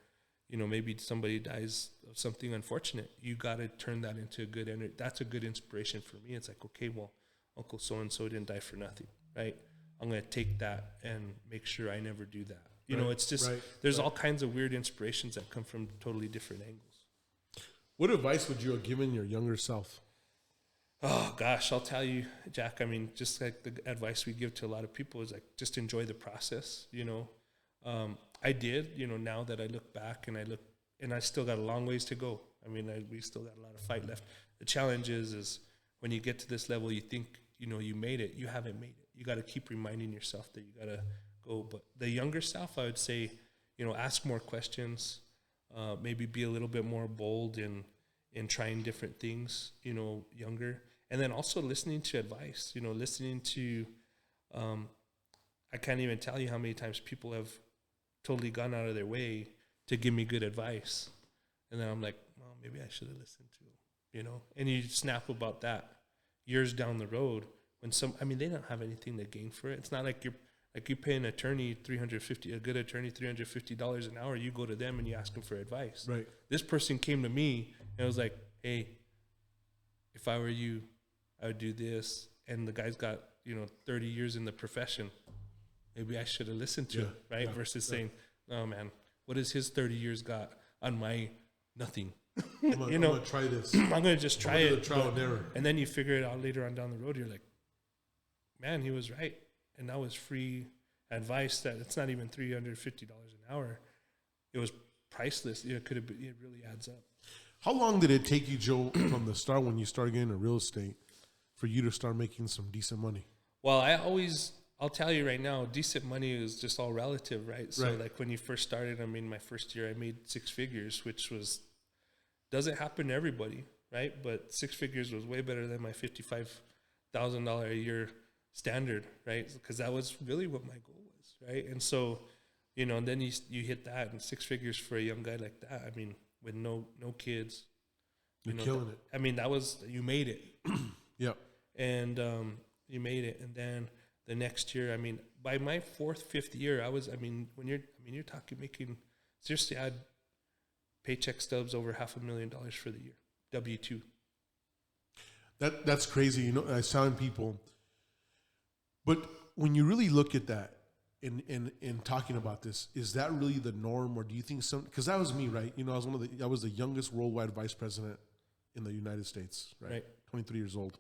you know, maybe somebody dies of something unfortunate, you got to turn that into a good energy. That's a good inspiration for me. It's like, okay, well, Uncle so-and-so didn't die for nothing, right? I'm going to take that and make sure I never do that. You know, it's just, there's all kinds of weird inspirations that come from totally different angles. What advice would you have given your younger self? Oh, gosh, I'll tell you, Jack, I mean, just like the advice we give to a lot of people is like, just enjoy the process, you know. I did, you know, now that I look back and I still got a long ways to go. I mean, we still got a lot of fight left. The challenge is when you get to this level, you think, you know, you made it. You haven't made it. You got to keep reminding yourself that you got to go. But the younger self, I would say, you know, ask more questions, maybe be a little bit more bold in trying different things, you know, younger. And then also listening to advice, you know, listening to, I can't even tell you how many times people have totally gone out of their way to give me good advice. And then I'm like, well, maybe I should have listened to them, you know. And you snap about that years down the road when they don't have anything to gain for it. It's not like you're Like you pay an attorney a good attorney $350 an hour. You go to them and you ask them for advice. Right. This person came to me and was like, "Hey, if I were you, I would do this." And the guy's got 30 years in the profession. Maybe I should have listened to him, right? Versus saying, "Oh man, what has his 30 years got on my nothing?" I'm gonna try this. I'm gonna just try it. Trial and error. And then you figure it out later on down the road. You're like, man, he was right. And that was free advice that it's not even $350 an hour. It was priceless. It could have been, it really adds up. How long did it take you, Joe, from the start when you started getting into real estate for you to start making some decent money? Well, I'll tell you right now, decent money is just all relative, right? So like when you first started, I mean, my first year I made 6 figures, which doesn't happen to everybody, right? But 6 figures was way better than my $55,000 a year standard, right? Because that was really what my goal was, right? And so, and then you hit that, and 6 figures for a young guy like that. I mean, with no kids, you're killing it. I mean, you made it. Yep. And you made it, and then the next year, I mean, by my 4th, 5th year, when you're talking making, seriously, I had paycheck stubs over $500,000 for the year, W-2. That's crazy. I was telling people, but when you really look at that in talking about this, is that really the norm, or do you think because that was me, right? I was the youngest worldwide vice president in the United States, right? 23 years old.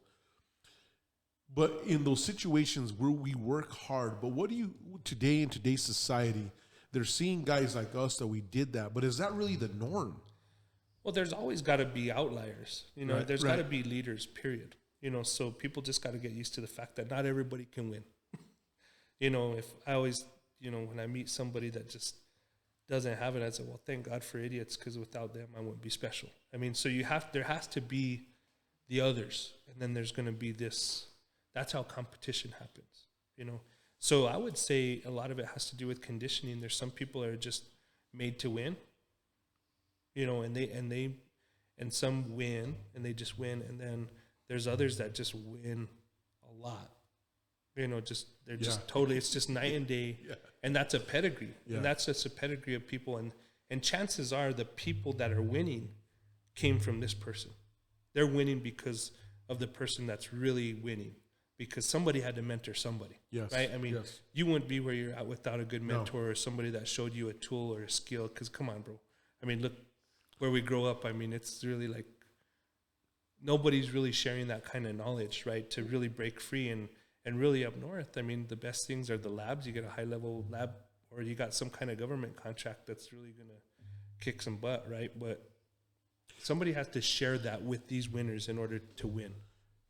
But in those situations where we work hard, but what do you, today in today's society, they're seeing guys like us that we did that, but is that really the norm? Well, there's always got to be outliers. There's got to be leaders, period. So people just got to get used to the fact that not everybody can win. If I always, when I meet somebody that just doesn't have it, I say, well, thank God for idiots, because without them, I wouldn't be special. I mean, so there has to be the others, and then there's going to be this. That's how competition happens, So I would say a lot of it has to do with conditioning. There's some people that are just made to win, and some win and they just win, and then there's others that just win a lot. They're just totally. It's just night and day, and that's a pedigree, and that's just a pedigree of people, and chances are the people that are winning came from this person. They're winning because of the person that's really winning. Because somebody had to mentor somebody, right? I mean, you wouldn't be where you're at without a good mentor or somebody that showed you a tool or a skill. Because come on, bro. I mean, look where we grow up. I mean, it's really like nobody's really sharing that kind of knowledge, right? To really break free and really up north. I mean, the best things are the labs. You get a high-level lab, or you got some kind of government contract that's really going to kick some butt, right? But somebody has to share that with these winners in order to win.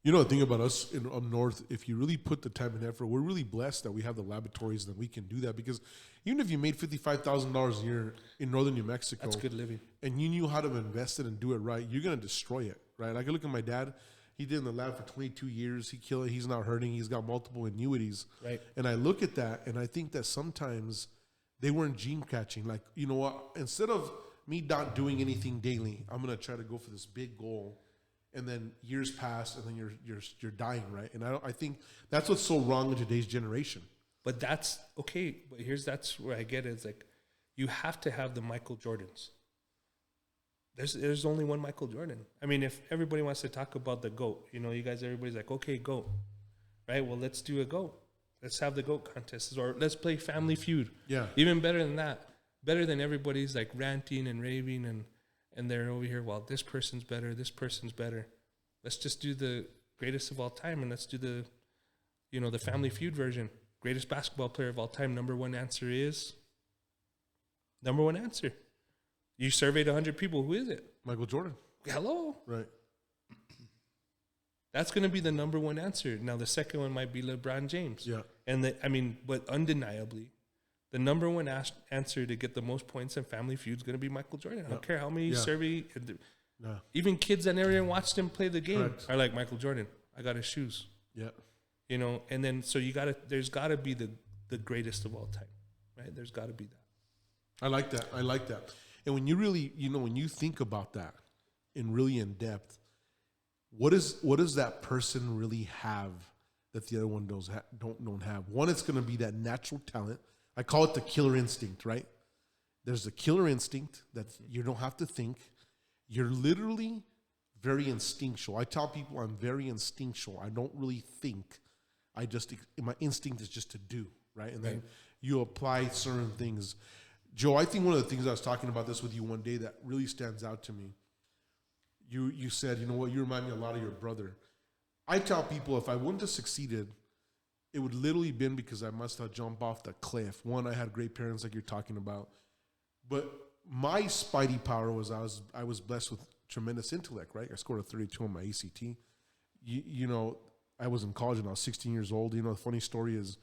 The thing about us up north, if you really put the time and effort, we're really blessed that we have the laboratories that we can do that. Because even if you made $55,000 a year in northern New Mexico, that's good living, and you knew how to invest it and do it right, you're going to destroy it, right? I can look at my dad. He did in the lab for 22 years. He killed it. He's not hurting. He's got multiple annuities. Right. And I look at that, and I think that sometimes they weren't gene catching. Like, you know what? Instead of me not doing anything daily, I'm going to try to go for this big goal. And then years pass, and then you're dying, right? And I think that's what's so wrong in today's generation. But that's okay. But that's where I get it. It's like you have to have the Michael Jordans. There's only one Michael Jordan. I mean, if everybody wants to talk about the GOAT, everybody's like, okay, GOAT, right? Well, let's do a GOAT. Let's have the GOAT contest, or let's play Family Feud. Yeah. Even better than that. Better than everybody's like ranting and raving and they're over here, well, this person's better, this person's better. Let's just do the greatest of all time, and let's do the Family Feud version. Greatest basketball player of all time. Number one answer. You surveyed 100 people. Who is it? Michael Jordan. Hello. Right. That's going to be the number one answer. Now, the second one might be LeBron James. Yeah. But undeniably, the number one answer to get the most points in Family Feud is going to be Michael Jordan. I don't care how many survey. No. Even kids that never even watched him play the game are like, Michael Jordan, I got his shoes. Yeah. And then so there's got to be the greatest of all time, right? There's got to be that. I like that. And when you really, when you think about that in depth, what does that person really have that the other one don't have. One, it's going to be that natural talent. I call it the killer instinct, right? There's a killer instinct that you don't have to think. You're literally very instinctual. I tell people I'm very instinctual. I don't really think. My instinct is just to do, right? And then you apply certain things. Joe, I think one of the things I was talking about this with you one day that really stands out to me, you said, you know what, you remind me a lot of your brother. I tell people if I wouldn't have succeeded, it would literally been because I must have jumped off the cliff. One, I had great parents like you're talking about. But my spidey power was I was blessed with tremendous intellect, right? I scored a 32 on my ACT. You know, I was in college and I was 16 years old. You know, the funny story is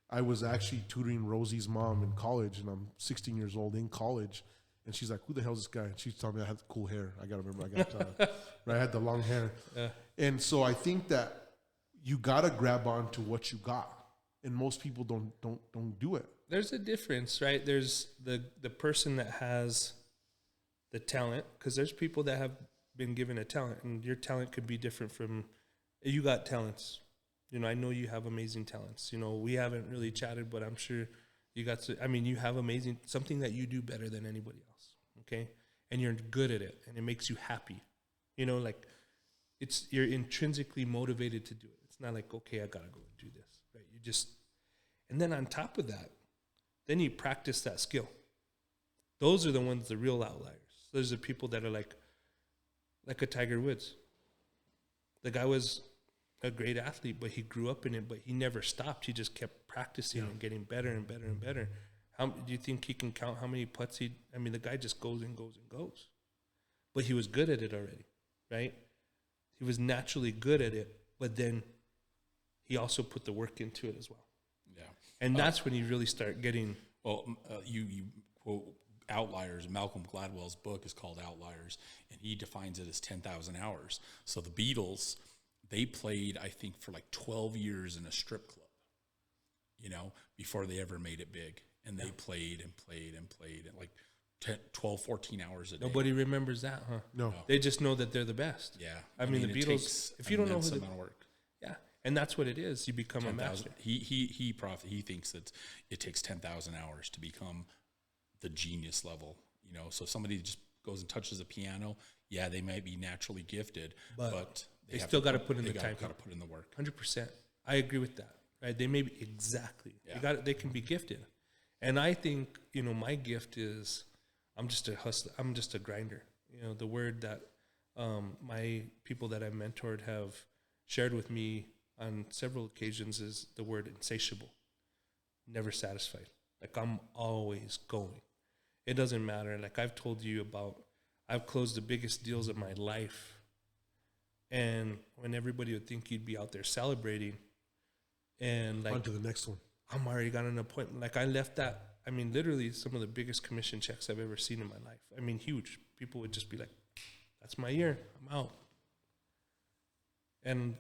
I was actually tutoring Rosie's mom in college, and I'm 16 years old in college. And she's like, who the hell is this guy? And she's telling me I had cool hair. I got to remember, right? I had the long hair. Yeah. And so I think that you got to grab on to what you got. And most people don't do it. There's a difference, right? There's the person that has the talent, because there's people that have been given a talent, and your talent could be different from, you got talents. You know, I know you have amazing talents. You know, we haven't really chatted, but I'm sure you you have amazing, something that you do better than anybody else, okay? And you're good at it, and it makes you happy. You know, like, you're intrinsically motivated to do it. It's not like, okay, I gotta go and do this, right? And then on top of that, then you practice that skill. Those are the ones, the real outliers. Those are people that are like a Tiger Woods. The guy was a great athlete, but he grew up in it, but he never stopped. He just kept practicing and getting better and better and better. How do you think he can count how many putts the guy just goes and goes and goes. But he was good at it already, right? He was naturally good at it, but then he also put the work into it as well. Yeah. And that's when you really start getting... Well, you quote Outliers. Malcolm Gladwell's book is called Outliers, and he defines it as 10,000 hours. So the Beatles, they played, I think, for like 12 years in a strip club, you know, before they ever made it big. And they played and played and played and like 10, 12, 14 hours a day. Nobody remembers that, huh? No. They just know that they're the best. Yeah. I mean the Beatles, if you don't know who they work. Yeah. And that's what it is. You become 10, a master. He thinks that it takes 10,000 hours to become the genius level, you know. So somebody just goes and touches a piano, yeah, they might be naturally gifted, but they still got to put in the time. Got to put in the work. 100%. I agree with that. Right? They may be exactly. Yeah. They can be gifted. And I think, you know, my gift is I'm just a hustler. I'm just a grinder. You know, the word that my people that I've mentored have shared with me on several occasions is the word insatiable, never satisfied. Like, I'm always going. It doesn't matter. Like, I've told you about, I've closed the biggest deals of my life. And when everybody would think you'd be out there celebrating, and like, on to the next one. I'm already got an appointment. Like, I left that, I mean, literally some of the biggest commission checks I've ever seen in my life. I mean, huge. People would just be like, that's my year. I'm out. And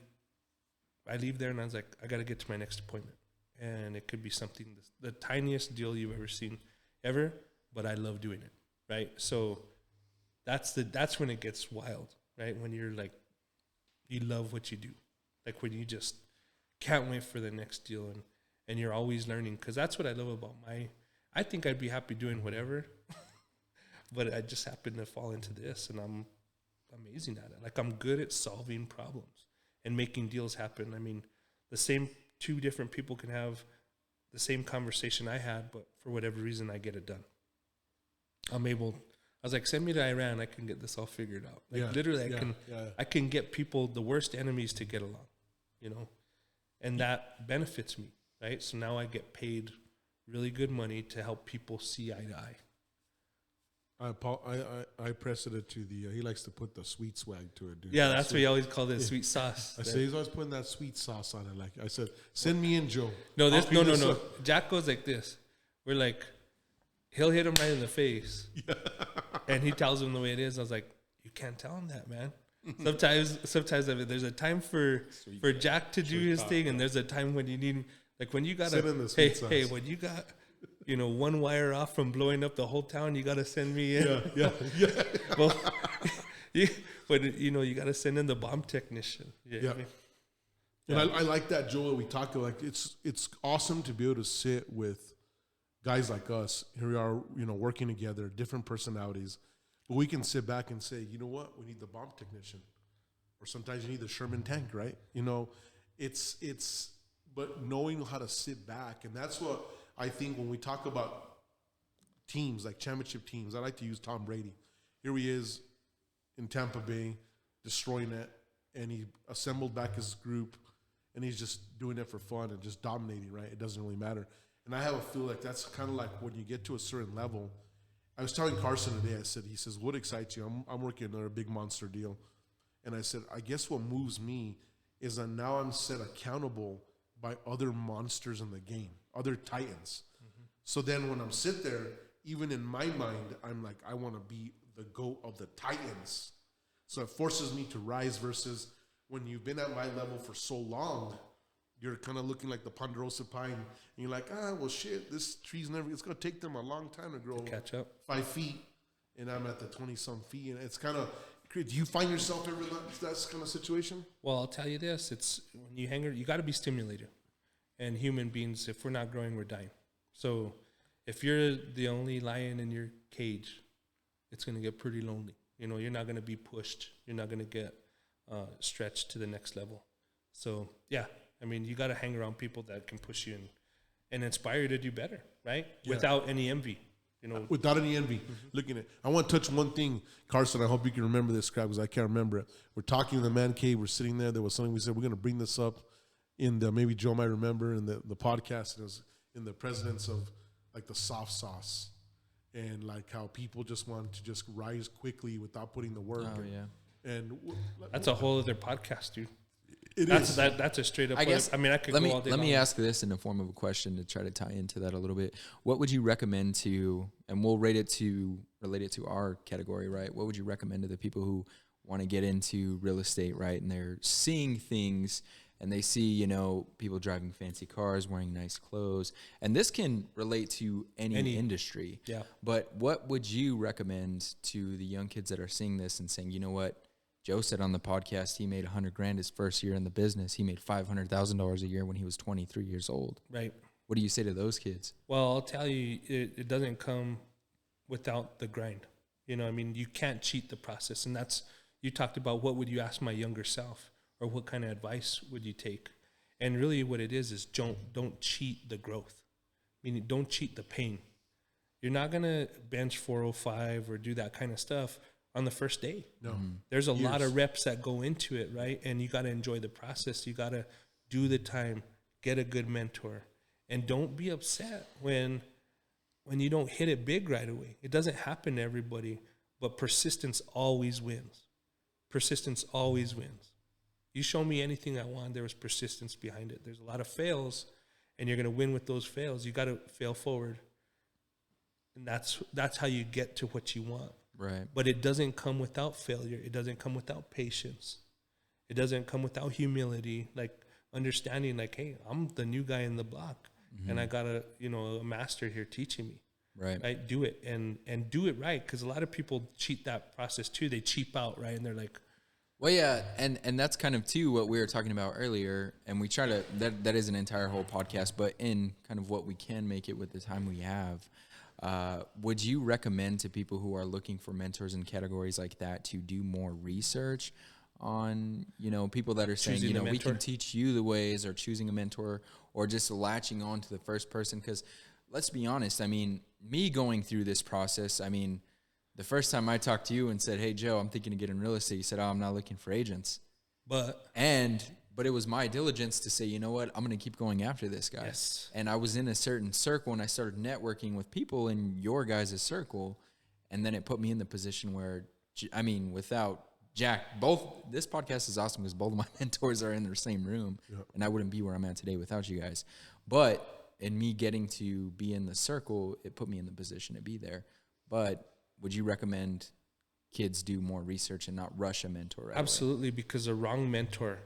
I leave there and I was like, I got to get to my next appointment. And it could be something, the tiniest deal you've ever seen, ever, but I love doing it, right? So that's when it gets wild, right? When you're like, you love what you do. Like, when you just can't wait for the next deal, and you're always learning, because that's what I love about I think I'd be happy doing whatever, but I just happen to fall into this, and I'm amazing at it. Like, I'm good at solving problems and making deals happen. I mean, the same two different people can have the same conversation I had, but for whatever reason, I get it done. I was like, send me to Iran. I can get this all figured out. Like, literally, I can get people, the worst enemies, to get along, you know, and that benefits me, right? So now I get paid really good money to help people see eye to eye. I press it to the. He likes to put the sweet swag to it, dude. Yeah, that's what he always called it, sweet sauce. I say he's always putting that sweet sauce on it. Like I said, send me in, Joe. No. Jack goes like this. We're like, he'll hit him right in the face, and he tells him the way it is. I was like, you can't tell him that, man. Sometimes I mean, there's a time for Jack to do his thing, and there's a time when you need, like, when you got to, when you got, you know, one wire off from blowing up the whole town, you got to send me in. Yeah. Well, you got to send in the bomb technician. Yeah. I mean? And I like that, Joel. We talk like it's awesome to be able to sit with guys like us. Here we are, working together, different personalities, but we can sit back and say, you know what, we need the bomb technician, or sometimes you need the Sherman tank, right? But knowing how to sit back, and that's what I think when we talk about teams, like championship teams. I like to use Tom Brady. Here he is in Tampa Bay, destroying it, and he assembled back his group, and he's just doing it for fun and just dominating, right? It doesn't really matter. And I have a feel like that's kind of like when you get to a certain level. I was telling Carson today, he says, what excites you? I'm working on a big monster deal. And I said, I guess what moves me is that now I'm set accountable by other monsters in the game, other titans. Mm-hmm. So then when I'm sit there, even in my mind, I'm like, I want to be the GOAT of the titans. So it forces me to rise versus when you've been at my level for so long, you're kind of looking like the ponderosa pine. And you're like, well, shit, this tree's it's going to take them a long time to grow. Catch up. 5 feet, and I'm at the 20-some feet. And it's kind of, do you find yourself ever in that kind of situation? Well, I'll tell you this. It's when you you got to be stimulated. And human beings, if we're not growing, we're dying. So if you're the only lion in your cage, it's going to get pretty lonely. You're not going to be pushed. You're not going to get stretched to the next level. So, yeah, you got to hang around people that can push you and inspire you to do better, right? Yeah. Without any envy. Without any envy. Mm-hmm. Looking at, I want to touch one thing, Carson. I hope you can remember this crap because I can't remember it. We're talking in the man cave. We're sitting there. There was something we said we're going to bring this up in maybe Joe might remember in the podcast. It was in the presidents of like the soft sauce and like how people just want to just rise quickly without putting the work. Oh, yeah. And that's a whole other podcast, dude. That's a straight up. I guess. I could go all day. Let me ask this in the form of a question to try to tie into that a little bit. What would you recommend to, and we'll relate it to our category, right? What would you recommend to the people who want to get into real estate, right? And they're seeing things, and they see people driving fancy cars, wearing nice clothes, and this can relate to any industry. Yeah. But what would you recommend to the young kids that are seeing this and saying, you know what? Joe said on the podcast he made $100,000 his first year in the business. He made $500,000 a year when he was 23 years old. Right. What do you say to those kids? Well, I'll tell you, it doesn't come without the grind. You can't cheat the process. And that's, you talked about what would you ask my younger self or what kind of advice would you take? And really what it is don't cheat the growth. Don't cheat the pain. You're not going to bench 405 or do that kind of stuff on the first day. No. There's a lot of reps that go into it, right? And you got to enjoy the process. You got to do the time, get a good mentor, and don't be upset when you don't hit it big right away. It doesn't happen to everybody, but persistence always wins. Persistence always wins. You show me anything I want, there was persistence behind it. There's a lot of fails, and you're going to win with those fails. You got to fail forward. And that's how you get to what you want. Right. But it doesn't come without failure. It doesn't come without patience. It doesn't come without humility, like understanding like, hey, I'm the new guy in the block, and I got a master here teaching me. Right. Do it and do it right, because a lot of people cheat that process too. They cheap out, right? And they're like, well, yeah, and that's kind of too what we were talking about earlier, and we try to that is an entire whole podcast, but in kind of what we can make it with the time we have. Would you recommend to people who are looking for mentors in categories like that to do more research on, people that are saying, we can teach you the ways, or choosing a mentor, or just latching on to the first person? Because let's be honest, me going through this process, the first time I talked to you and said, hey, Joe, I'm thinking of getting real estate, you said, I'm not looking for agents. But it was my diligence to say, you know what, I'm going to keep going after this guy. Yes. And I was in a certain circle, and I started networking with people in your guys' circle. And then it put me in the position where, without Jack, this podcast is awesome because both of my mentors are in the same room. Yep. And I wouldn't be where I'm at today without you guys. But in me getting to be in the circle, it put me in the position to be there. But would you recommend kids do more research and not rush a mentor right Absolutely, away? Because a wrong mentor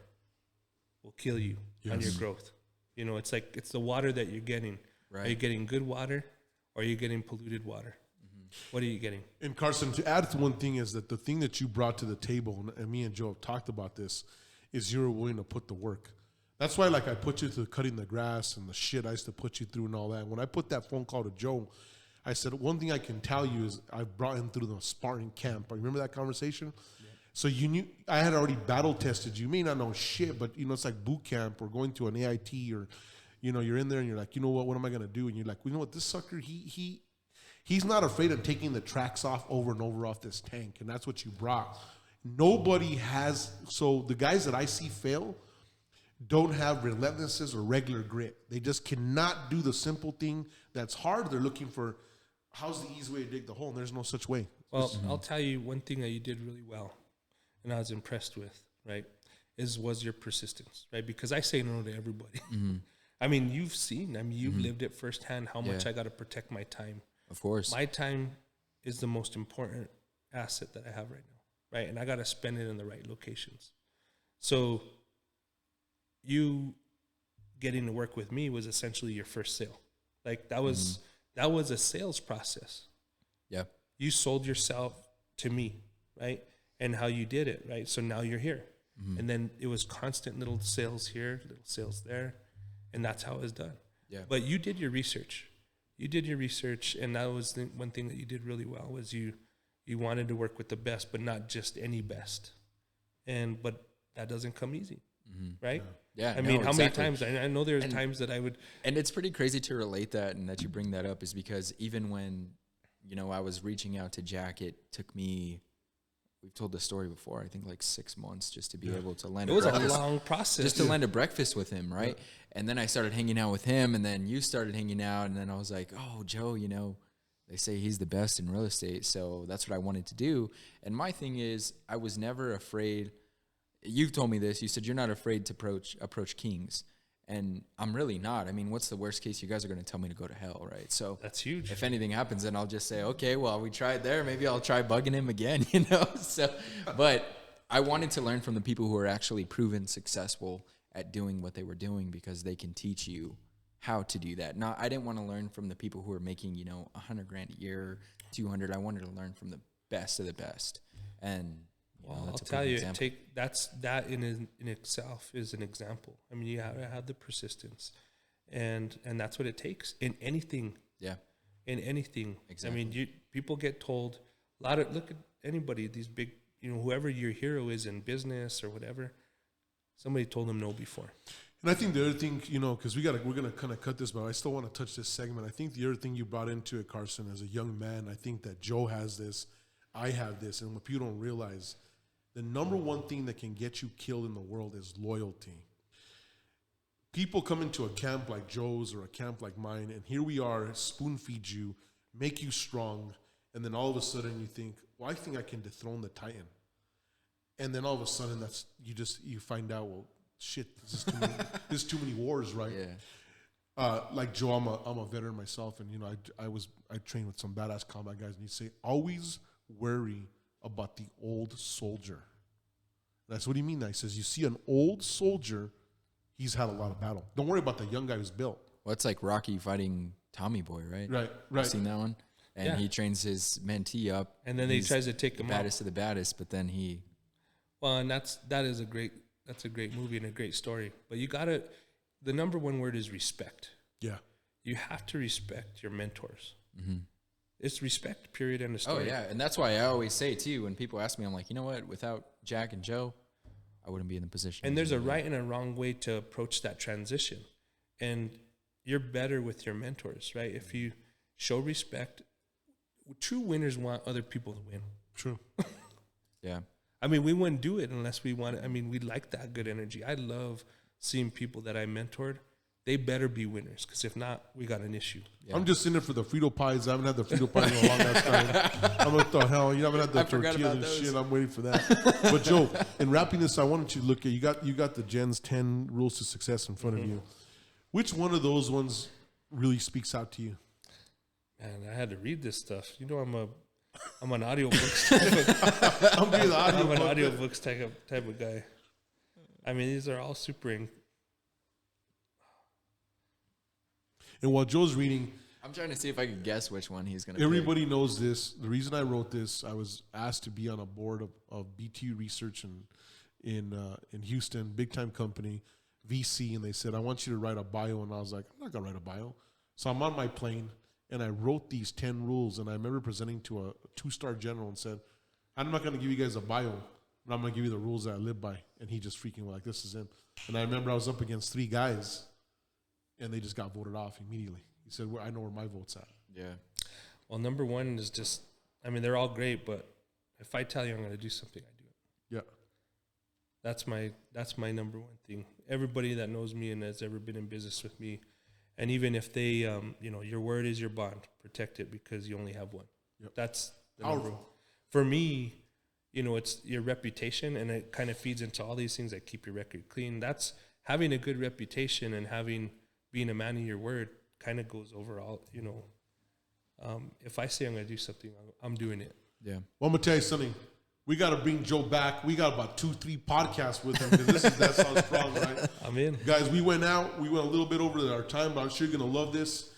will kill you on your growth. It's like, it's the water that you're getting. Right. Are you getting good water, or are you getting polluted water? What are you getting? And Carson, to add to one thing is that the thing that you brought to the table, and me and Joe have talked about this, is you're willing to put the work. That's why, like, I put you through cutting the grass and the shit I used to put you through and all that. When I put that phone call to Joe, I said, one thing I can tell you is I brought him through the Spartan camp. I remember that conversation? Yeah. So you knew I had already battle tested you. You may not know shit, but, you know, it's like boot camp or going to an AIT or, you know, you're in there and you're like, you know what am I going to do? And you're like, well, you know what, this sucker, he's not afraid of taking the tracks off over and over off this tank. And that's what you brought. Nobody has, so the guys that I see fail don't have relentlessness or regular grit. They just cannot do the simple thing that's hard. They're looking for, how's the easy way to dig the hole? And there's no such way. Well, I'll tell you one thing that you did really well, and I was impressed with, right, was your persistence, right? Because I say no to everybody. Mm-hmm. I mean, you've lived it firsthand how much I got to protect my time. Of course. My time is the most important asset that I have right now, right? And I got to spend it in the right locations. So you getting to work with me was essentially your first sale. Like that was a sales process. Yeah. You sold yourself to me, right? And how you did it, right? So now you're here. Mm-hmm. And then it was constant little sales here, little sales there. And that's how it was done. Yeah. But you did your research. And that was the one thing that you did really well was you wanted to work with the best, but not just any best. But that doesn't come easy, right? Yeah. I mean, how many times? I know there's times that I would. And it's pretty crazy to relate that and that you bring that up is because even when, you know, I was reaching out to Jack, it took me, we've told this story before, I think like 6 months just to be able to land a breakfast. It was a long process. Just to land a breakfast with him, right? Yeah. And then I started hanging out with him, and then you started hanging out, and then I was like, oh, Joe, you know, they say he's the best in real estate, so that's what I wanted to do. And my thing is, I was never afraid. You've told me this. You said you're not afraid to approach kings. And I'm really not. I mean, what's the worst case? You guys are going to tell me to go to hell, right? So that's huge. If anything happens, then I'll just say, okay, well, we tried there. Maybe I'll try bugging him again, you know? So, but I wanted to learn from the people who are actually proven successful at doing what they were doing because they can teach you how to do that. Now, I didn't want to learn from the people who are making, you know, $100,000 a year, 200. I wanted to learn from the best of the best. And well, I'll tell you, that in itself is an example. I mean, you have to have the persistence, and that's what it takes in anything. Yeah, in anything. Exactly. I mean, people get told look at anybody, these big, you know, whoever your hero is in business or whatever. Somebody told them no before. And I think the other thing, you know, because we're gonna kind of cut this, but I still want to touch this segment. I think the other thing you brought into it, Carson, as a young man, I think that Joe has this, I have this, and what people don't realize. The number one thing that can get you killed in the world is loyalty. People come into a camp like Joe's or a camp like mine, and here we are, spoon feed you, make you strong, and then all of a sudden you think, well, I think I can dethrone the Titan. And then all of a sudden you find out, well, shit, there's too many wars, right? Yeah. Like Joe, I'm a veteran myself, and you know, I trained with some badass combat guys, and he'd say, always worry about the old soldier. That's what he means. He says, you see an old soldier, he's had a lot of battle. Don't worry about the young guy who's built. Well, it's like Rocky fighting Tommy Boy, right? Right. You've seen that one? And he trains his mentee up. And then he tries to take him out. Baddest of the baddest, but then he... Well, and that's a great movie and a great story. But the number one word is respect. Yeah. You have to respect your mentors. Mm-hmm. It's respect, period, end of story. Oh, yeah. And that's why I always say, too, when people ask me, I'm like, you know what? Without Jack and Joe, I wouldn't be in the position. And there's a right and a wrong way to approach that transition. And you're better with your mentors, right? If you show respect, true winners want other people to win. True. Yeah. I mean, we wouldn't do it unless we wanted. I mean, we like that good energy. I love seeing people that I mentored. They better be winners, because if not, we got an issue. Yeah. I'm just in there for the Frito pies. I haven't had the Frito pies in a long ass time. I'm like, the hell, you haven't had the tortillas and shit. I'm waiting for that. But Joe, in wrapping this, I wanted you to look at you got the Jen's 10 rules to success in front of you. Which one of those ones really speaks out to you? Man, I had to read this stuff. You know, I'm an audiobooks type of, I'm an audiobooks type of guy. I mean, these are all super. And while Joe's reading, I'm trying to see if I can guess which one he's going to. Everybody knows this. The reason I wrote this, I was asked to be on a board of BT Research in Houston, big time company. VC, and they said, I want you to write a bio. And I was like, I'm not going to write a bio. So I'm on my plane, and I wrote these 10 rules. And I remember presenting to a 2-star general and said, I'm not going to give you guys a bio, but I'm going to give you the rules that I live by. And he just freaking was like, this is him. And I remember I was up against 3 guys, and they just got voted off immediately. He said, well, I know where my vote's at. Yeah. Well, number one is just, I mean, they're all great, but if I tell you I'm going to do something, I do it. Yeah. That's my number one thing. Everybody that knows me and has ever been in business with me, and even if they, your word is your bond, protect it because you only have one. Yep. That's the number one. For me, it's your reputation, and it kind of feeds into all these things that keep your record clean. That's having a good reputation and being a man of your word kind of goes over all, if I say I'm going to do something, I'm doing it. Yeah. Well, I'm going to tell you something. We got to bring Joe back. We got about 2-3 podcasts with him because that sounds strong, right? I'm in. Guys, we went a little bit over our time, but I'm sure you're going to love this.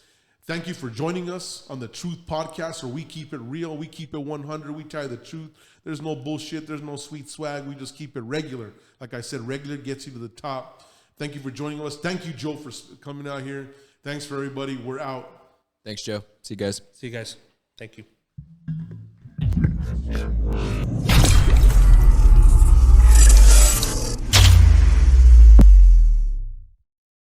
Thank you for joining us on the Truth Podcast, where we keep it real. We keep it 100. We tell you the truth. There's no bullshit. There's no sweet swag. We just keep it regular. Like I said, regular gets you to the top. Thank you for joining us. Thank you, Joe, for coming out here. Thanks for everybody. We're out. Thanks, Joe. See you guys. Thank you.